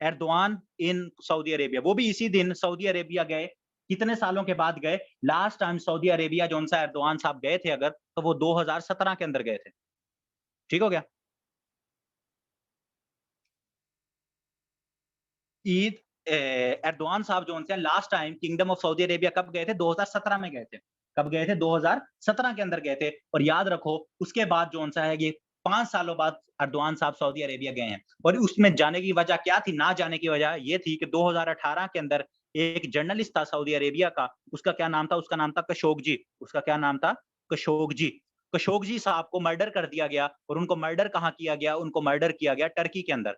Erdogan in Saudi Arabia, वो भी इसी दिन सऊदी अरेबिया गए। कितने सालों के बाद गए? लास्ट टाइम सऊदी अरेबिया जो-सा एर्दोआन साहब गए थे अगर, तो वो 2017 के अंदर गए थे। ठीक हो गया? ईद एर्दोआन साहब जो उनसे last time kingdom of Saudi Arabia कब गए थे? 2017 में गए थे। कब गए थे? 2017 के अंदर गए थे। और याद रखो, उसके बाद जो-सा है, ये 5 सालों बाद एर्दोआन साहब सऊदी अरेबिया गए हैं। और उसमें जाने की वजह क्या थी? ना जाने की वजह ये थी कि 2018 के अंदर एक जर्नलिस्ट था सऊदी अरेबिया का, उसका क्या नाम था? उसका नाम था कशोगी। उसका क्या नाम था? कशोगी। कशोगी साहब को मर्डर कर दिया गया। और उनको मर्डर कहाँ किया गया? उनको मर्डर किया गया टर्की के अंदर।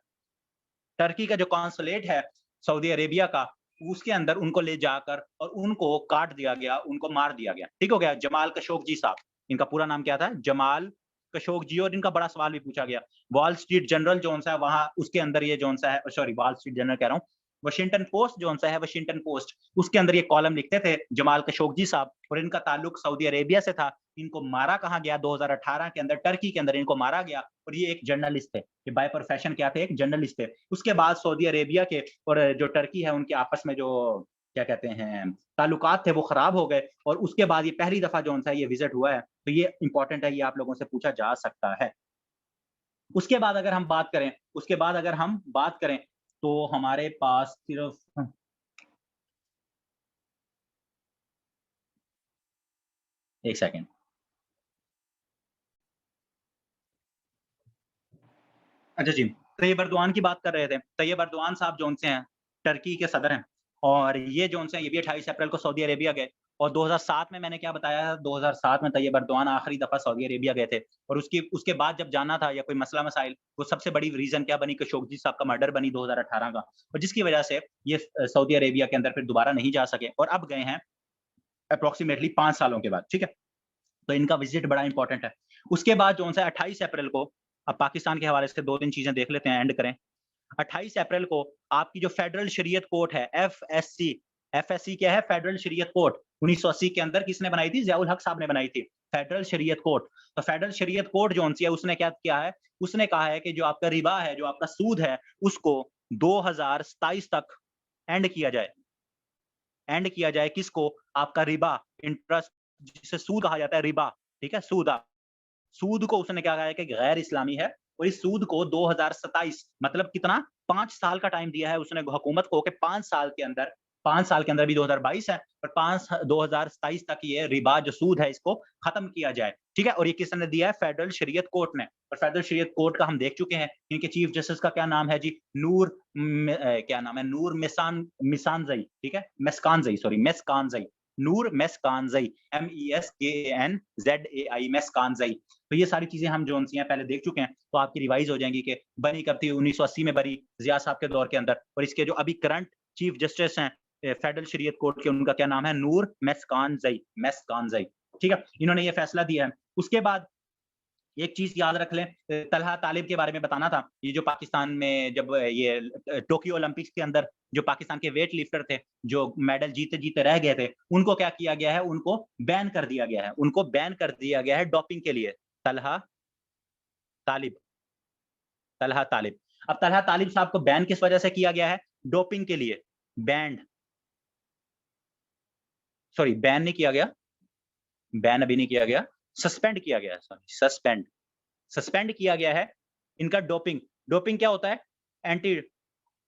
टर्की का जो कॉन्सुलेट है सऊदी अरेबिया का, उसके अंदर उनको ले जाकर और उनको काट दिया गया, उनको मार दिया गया। ठीक हो गया? जमाल खशोगी साहब, इनका पूरा नाम क्या था? जमाल खशोगी। और इनका बड़ा सवाल भी पूछा गया। वॉल स्ट्रीट जर्नल जो-सा है वहाँ उसके अंदर ये जो-सा है, सॉरी, वॉल स्ट्रीट जर्नल कह रहा हूँ, वाशिंगटन पोस्ट जो-सा है, वाशिंगटन पोस्ट, उसके अंदर ये कॉलम लिखते थे जमाल खशोगी साहब, और इनका ताल्लुक सऊदी अरेबिया से था। इनको मारा कहाँ गया? 2018 के अंदर टर्की के अंदर इनको मारा गया। और ये एक जर्नलिस्ट थे। ये बाय प्रोफेशन क्या थे? एक जर्नलिस्ट थे। उसके बाद सऊदी अरेबिया के और जो टर्की है, उनके आपस में जो क्या कहते हैं, ताल्लुकात थे, वो खराब हो गए। और उसके बाद ये पहली दफ़ा जो-सा ये विज़िट हुआ है। तो ये इम्पोर्टेंट है, ये आप लोगों से पूछा जा सकता है। उसके बाद अगर हम बात करें, तो हमारे पास सिर्फ़ 1 सेकंड। अच्छा जी, तैयब अर्दोआन की बात कर रहे थे। तैयब अर्दोआन साहब जो-से हैं, टर्की के सदर हैं, और ये जो-से हैं, ये भी 28 अप्रैल को सऊदी अरेबिया गए। और 2007 में मैंने क्या बताया, 2007 में तैयब अर्दोआन आखिरी दफ़ा सऊदी अरेबिया गए थे। और उसके बाद जब जाना था या कोई मसला-मसाइल, वो सबसे बड़ी रीज़न क्या बनी? खशोगी साहब का मर्डर बनी 2018 का, और जिसकी वजह से ये सऊदी अरेबिया के अंदर फिर दोबारा नहीं जा सके और अब गए हैं अप्रॉक्सिमेटली 5 सालों के बाद, ठीक है? तो इनका विज़िट बड़ा इम्पोर्टेंट है। उसके बाद जो-सा 28 अप्रैल को, अब पाकिस्तान के हवाले से 2-3 चीज़ें देख लेते हैं, एंड करें। 28 अप्रैल को आपकी जो फेडरल शरीयत कोर्ट है, एफएससी, एफएससी क्या है? फेडरल शरीयत कोर्ट, 1980 के अंदर किसने बनाई थी? ज़िया उल हक साहब ने बनाई थी, फेडरल शरीयत कोर्ट। तो फेडरल शरीयत कोर्ट जो-सी है, उसने क्या किया है? उसने कहा है कि जो आपका रिबा है, जो आपका सूद है, उसको 2027 तक एंड किया जाए। एंड किया जाए किसको? आपका रिबा, इंटरेस्ट, जिसे सूद कहा जाता है, रिबा, ठीक है? सूद को उसने क्या कहा है कि गैर इस्लामी है। और इस सूद को 2027, मतलब कितना? 5 साल का टाइम दिया है उसने हुकूमत को कि 5 साल के अंदर, अभी 2022 है, पर 2027 तक ये रिबा जो सूद है, इसको खत्म किया जाए, ठीक है? और ये किसने दिया है? फेडरल शरीयत कोर्ट ने। और फेडरल शरीयत कोर्ट का हम देख चुके हैं, इनके चीफ जस्टिस का क्या नाम है जी? क्या नाम है? नूर मिसानजई, ठीक है? मेस्कानजई, सॉरी, मेस्कानजई, नूर मेस्कानजई, MESKANZAI, मेस्कानजई। तो ये सारी चीज़ें हम जो-सी हैं पहले देख चुके हैं, तो आपकी रिवाइज़ हो जाएँगी कि बनी कब थी? 1980 में बनी, ज़िया साहब के दौर के अंदर। और इसके जो अभी करंट चीफ जस्टिस हैं फेडरल शरीयत कोर्ट के, उनका क्या नाम है? नूर मेस्कानजई, मेस्कानजई, ठीक है? इन्होंने ये फैसला दिया है। उसके बाद एक चीज याद रख लें, तलहा तालिब के बारे में बताना था। ये जो पाकिस्तान में जब ये टोक्यो ओलंपिक्स के अंदर जो पाकिस्तान के वेट लिफ्टर थे, जो मेडल जीते-जीते रह गए थे, उनको क्या किया गया है? उनको बैन कर दिया गया है। उनको बैन कर दिया गया है डोपिंग के लिए। तलहा तालिब, तलहा तालिब। अब तलहा तालिब साहब को बैन किस वजह से किया गया है? डोपिंग के लिए। बैंड सॉरी बैन नहीं किया गया, बैन अभी नहीं किया गया, सस्पेंड किया गया है, सॉरी सस्पेंड किया गया है इनका डोपिंग। डोपिंग क्या होता है? एंटी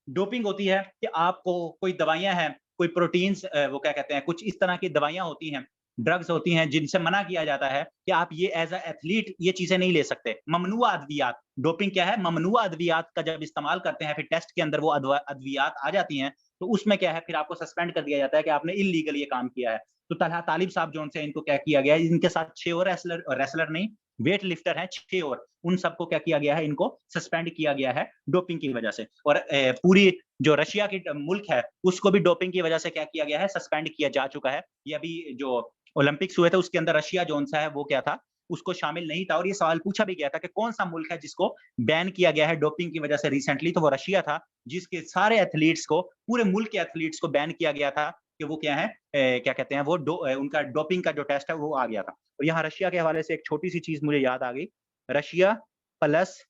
डोपिंग होती है कि आपको कोई दवाइयाँ हैं, कोई प्रोटीन्स वो क्या कहते हैं, कुछ इस तरह की दवाइयाँ होती हैं, ड्रग्स होती हैं जिनसे मना किया जाता है कि आप ये एज़ अ एथलीट ये चीज़ें नहीं ले सकते। ममनुआ अद्वियात, डोपिंग क्या है? ममनुआ अद्वियात का जब इस्तेमाल करते हैं, फिर टेस्ट के अंदर वो अद्वियात आ जाती हैं, तो उसमें क्या है, फिर आपको सस्पेंड कर दिया जाता है कि आपने इल्लीगल ये काम किया है। तो तलहा तालिब साहब जो उनसे इनको क्या किया गया है, इनके साथ 6 और रेसलर नहीं, वेट लिफ्टर हैं 6 और, उन सबको क्या किया गया है? इनको सस्पेंड किया गया है डोपिंग की वजह से। और पूरी जो रशिया की मुल्क है, उसको भी डोपिंग की वजह से क्या किया गया है? सस्पेंड किया जा चुका है। ये अभी जो ओलंपिक्स हुए थे उसके अंदर रशिया जो-सा है वो क्या था? उसको शामिल नहीं था और ये सवाल पूछा भी गया था कि कौन-सा मुल्क है जिसको बैन किया गया है डोपिंग की वजह से रिसेंटली, तो वो रशिया था, जिसके सारे एथलीट्स को, पूरे मुल्क के एथलीट्स को बैन किया गया था कि वो क्या है क्या कहते हैं वो उनका डोपिंग का जो टेस्ट है वो आ गया था। और यहाँ रशिया के हवाले से एक छोटी-सी चीज़ मुझे याद आ गई। रशिया प्लस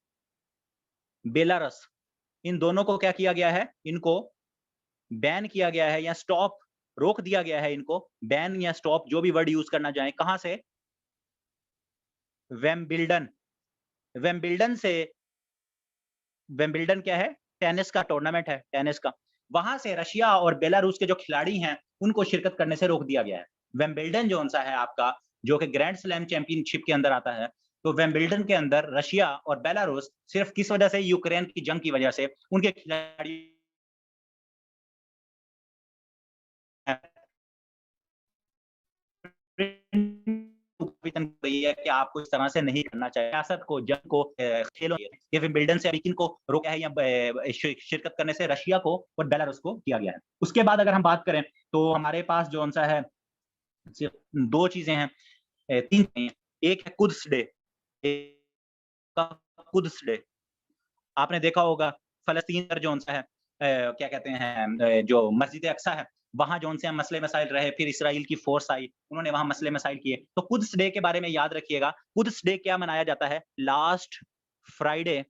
बेलारस, इन दोनों को क्या किया गया है? इनको बैन किया गया है या स्टॉप रोक दिया गया है इनको, बैन या स्टॉप जो भी वर्ड यूज़ करना चाहें, कहाँ से? विंबलडन। विंबलडन से, विंबलडन क्या है? टेनिस का टूर्नामेंट है, टेनिस का। वहाँ से रशिया और बेलारूस के जो खिलाड़ी हैं, उनको शिरकत करने से रोक दिया गया है। विंबलडन जो-सा है आपका, जो कि ग्रैंड स्लैम चैंपियनशिप के अंदर आता है, तो विंबलडन के अंदर रशिया और बेलारूस सिर्फ़ किस वजह से? यूक्रेन की जंग की वजह से, उनके खिलाड़ी है कि आपको इस तरह से नहीं करना चाहिए। सियासत को, जंग को, खेलों ये विंबलडन से अभी किनको रोका है या शिरकत करने से? रशिया को और बेलारूस को किया गया है। उसके बाद अगर हम बात करें तो हमारे पास जो-सा है सिर्फ 2 चीज़ें हैं, 3 नहीं है। एक है कुद्स डे, एक का कुद्स डे। आपने देखा होगा फ़लस्तीन पर जो-सा है क्या कहते हैं जो मस्जिद-ए-अक्सा है, वहाँ जो-से मसले-मसाइल रहे, फिर इसराइल की फ़ोर्स आई, उन्होंने वहाँ मसले-मसाइल किए। तो कुद्स डे के बारे में याद रखिएगा, कुद्स डे क्या मनाया जाता है? Last Friday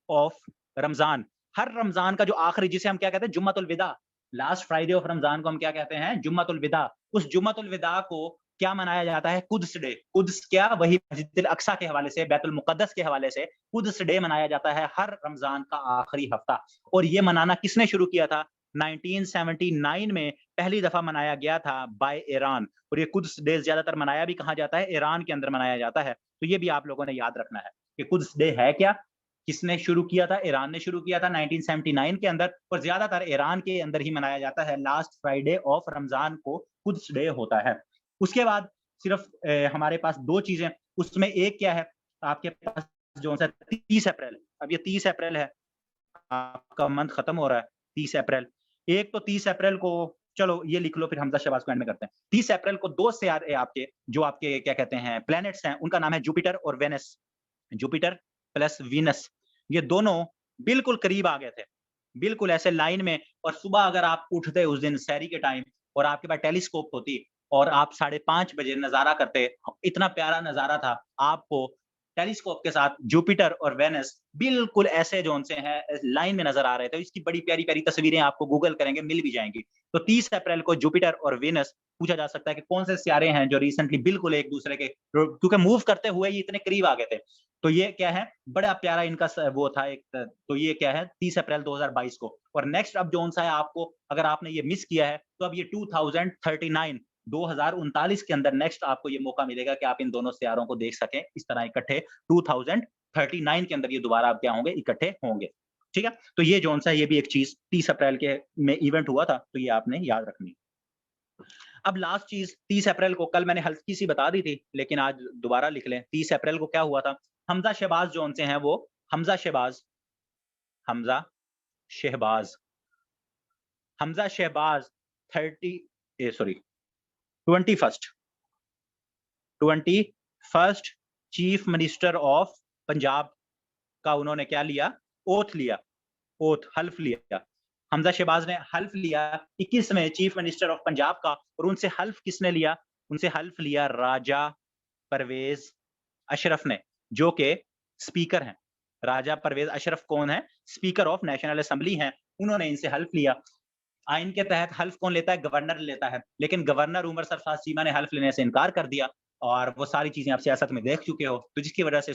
of Ramzan. हर रमज़ान का जो आखिरी, जिसे हम क्या कहते हैं? जुम्मतुल विदा। लास्ट फ्राइडे ऑफ रमज़ान को हम क्या कहते हैं? जुम्मतुल विदा। उस जुम्मतुल विदा को क्या मनाया जाता है? Quds day. कुद्स क्या? वही मस्जिद अल-अक्सा के हवाले से, बैतुल मुक़द्दस के हवाले से कुद्स डे मनाया जाता है हर रमज़ान का आखिरी हफ्ता। और ये मनाना किसने शुरू किया था? 1979 में पहली दफ़ा मनाया गया था बाय ईरान। और ये कुद्स डे ज़्यादातर मनाया भी कहाँ जाता है? ईरान के अंदर मनाया जाता है। तो ये भी आप लोगों ने याद रखना है कि कुद्स डे है क्या? किसने शुरू किया था? ईरान ने शुरू किया था 1979 के अंदर, और ज़्यादातर ईरान के अंदर ही मनाया जाता है। लास्ट फ्राइडे ऑफ रमज़ान को कुद्स डे होता है। उसके बाद सिर्फ़ हमारे पास 2 चीज़ें, उसमें एक क्या है? आपके पास जो-सा 30 अप्रैल, अब ये 30 अप्रैल है, आपका मंथ खत्म हो रहा है, 30 अप्रैल। एक तो 30 अप्रैल को, चलो ये लिख लो, फिर हमज़ा शहबाज़ को एंड में करते हैं। 30 अप्रैल को 2 सियारे आपके, जो आपके क्या कहते हैं प्लैनेट्स हैं, उनका नाम है जुपिटर और वेनस। जुपिटर प्लस वीनस, ये दोनों बिल्कुल करीब आ गए थे। बिल्कुल ऐसे लाइन में, और सुबह अगर आप उठते उस दिन सहरी के टाइम और आपके पास टेलीस्कोप होती और आप 5:30 बजे नज़ारा करते, इतना प्यारा नज़ारा था। आपको टेलीस्कोप के साथ जुपिटर और वेनस बिल्कुल ऐसे जोन-से हैं, लाइन में नज़र आ रहे थे। इसकी बड़ी प्यारी-प्यारी तस्वीरें आपको गूगल करेंगे मिल भी जाएँगी। तो 30 अप्रैल को जुपिटर और वेनस, पूछा जा सकता है कि कौन से सितारे हैं जो रिसेंटली बिल्कुल एक-दूसरे के क्योंकि मूव करते हुए ये इतने करीब आ गए थे। तो ये क्या है? बड़ा प्यारा इनका वो था एक, तो ये क्या है? 30 अप्रैल 2022 को। और नेक्स्ट अब कौन-सा है आपको, अगर आपने ये मिस किया है, तो अब ये 2039 2039 के अंदर नेक्स्ट आपको ये मौका मिलेगा कि आप इन दोनों सितारों को देख सकें इस तरह इकट्ठे। 2039 के अंदर ये दोबारा अब क्या होंगे? इकट्ठे होंगे। ठीक है? तो ये कौन-सा है, ये भी एक चीज़ 30 अप्रैल के में इवेंट हुआ था, तो ये आपने याद रखनी है। अब लास्ट चीज़ 30 अप्रैल को, कल मैंने हल्की-सी बता दी थी, लेकिन आज दोबारा लिख लें। 30 अप्रैल को क्या हुआ था? हमज़ा शहबाज़ जो-से हैं वो, Hamza Shahbaz, Hamza Shahbaz, Hamza Shahbaz 30 sorry 21st chief minister of Punjab का उन्होंने क्या लिया, ओथ लिया, ओथ हल्फ लिया। हमजा शहबाज ने हल्फ लिया 21 में चीफ मिनिस्टर ऑफ पंजाब का, और उनसे हल्फ किसने लिया? उनसे हल्फ लिया राजा परवेज अशरफ ने, जो कि स्पीकर हैं। राजा परवेज अशरफ कौन है? स्पीकर ऑफ नेशनल असेंबली हैं। उन्होंने इनसे हल्फ लिया। आइन के तहत हल्फ कौन लेता है? गवर्नर लेता है। लेकिन गवर्नर उमर सरफराज चीमा ने हल्फ लेने से इनकार कर दिया, और वो सारी चीजें आप सियासत में देख चुके हो। तो जिसकी वजह से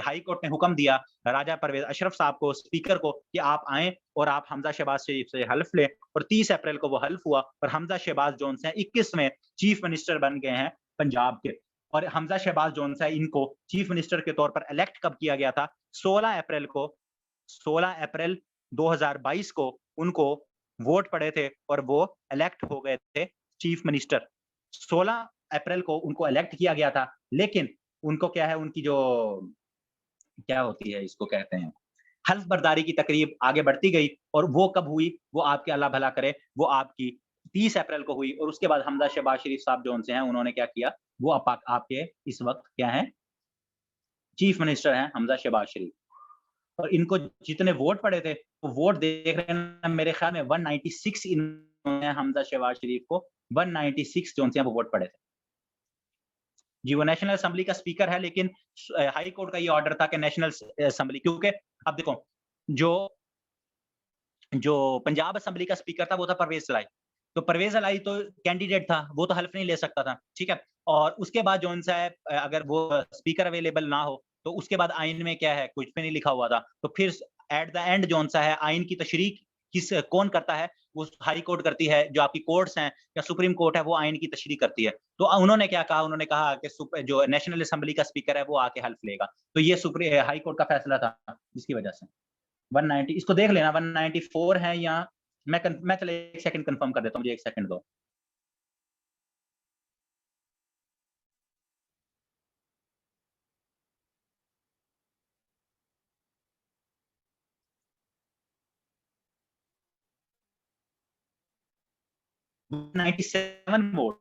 हाई कोर्ट ने हुक्म दिया राजा परवेज अशरफ साहब को, स्पीकर को, कि आप आएं और आप हमजा शहबाज शरीफ से हल्फ लें। और 30 अप्रैल को वो हल्फ हुआ, और हमजा शहबाज जोन से 21 में चीफ मिनिस्टर बन गए हैं पंजाब के। और हमजा शहबाज जोन से इनको चीफ मिनिस्टर के तौर पर इलेक्ट कब किया गया था? 16 अप्रैल को, 16 अप्रैल 2022 को उनको वोट पड़े थे और वो इलेक्ट हो गए थे चीफ मिनिस्टर। 16 अप्रैल को उनको इलेक्ट किया गया था, लेकिन उनको क्या है, उनकी जो क्या होती है, इसको कहते हैं हल्फ बर्दारी की तकरीब आगे बढ़ती गई, और वो कब हुई? वो आपके अल्लाह भला करे, वो आपकी 30 अप्रैल को हुई। और उसके बाद हमजा शहबाज शरीफ साहब जो उनसे हैं, उन्होंने क्या किया? वो आपके इस वक्त क्या है? चीफ मिनिस्टर हैं हमजा शहबाज शरीफ। और इनको जितने वोट पड़े थे, वो वोट देख रहे हैं मेरे ख्याल में 196 इन्होंने हमजा शहबाज शरीफ को 196 जो उनसे वो वोट पड़े थे। जी, वो नेशनल असेंबली का स्पीकर है, लेकिन हाई कोर्ट का ये ऑर्डर था कि नेशनल असेंबली, क्योंकि अब देखो, जो जो पंजाब असेंबली का स्पीकर था वो था परवेज इलाही। तो परवेज इलाही तो कैंडिडेट था, वो तो हल्फ नहीं ले सकता था, ठीक है? और उसके बाद जो उनसा है, अगर वो स्पीकर अवेलेबल ना हो, तो उसके बाद आइन में क्या है, कुछ भी नहीं लिखा हुआ था। तो फिर एट द एंड जो उनसा है, आइन की तशरीह कौन करता है? वो हाई कोर्ट करती है। जो आपकी कोर्ट्स हैं या सुप्रीम कोर्ट है, वो आइन की तशरीह करती है। तो उन्होंने क्या कहा? उन्होंने कहा कि जो नेशनल असेंबली का स्पीकर है, वो आके हल्फ लेगा। तो ये हाई कोर्ट का फैसला था, जिसकी वजह से 190, इसको देख लेना 194 है, या मैं चले 1 सेकंड कंफर्म कर देता हूँ, मुझे 1 सेकंड दो। नाइन्टी सेवन वोट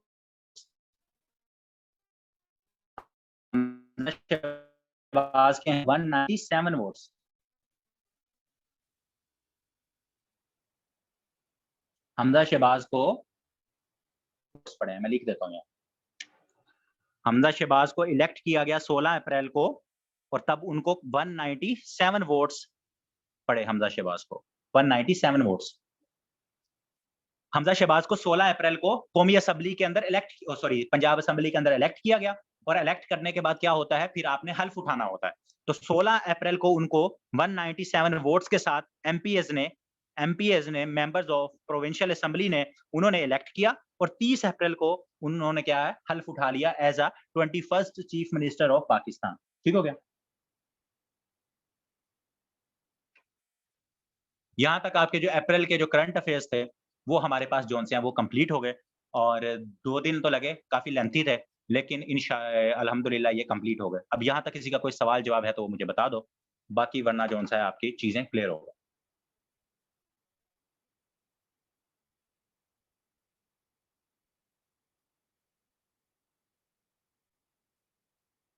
शहबाज के हैं, 197 वोट्स। हमजा शहबाज को पड़े हैं, मैं लिख देता हूँ यहाँ। हमजा शहबाज को इलेक्ट किया गया 16 अप्रैल को, और तब उनको 197 वोट्स पड़े हमजा शहबाज को, 197 वोट्स। हमजा शहबाज को 16 अप्रैल को कौमी असेंबली के अंदर पंजाब असेंबली के अंदर इलेक्ट किया गया, और इलेक्ट करने के बाद क्या होता है, फिर आपने हल्फ उठाना होता है। तो 16 अप्रैल को उनको 197 वोट्स के साथ एमपीएस ने मेंबर्स ऑफ प्रोविंशियल असेंबली ने उन्होंने इलेक्ट किया, और 30 अप्रैल को उन्होंने क्या है, हल्फ उठा लिया as a 21st chief minister of Pakistan. ठीक हो गया? यहां तक आपके जो अप्रैल के जो करंट अफेयर्स थे, वो हमारे पास जोन से हैं, वो कंप्लीट हो गए, और 2 दिन तो लगे, काफी लेंथी थे, लेकिन अल्हम्दुलिल्लाह ये कंप्लीट हो गए। अब यहाँ तक किसी का कोई सवाल जवाब है तो वो मुझे बता दो, बाकी वरना जोन सा है आपकी चीजें क्लियर हो गई।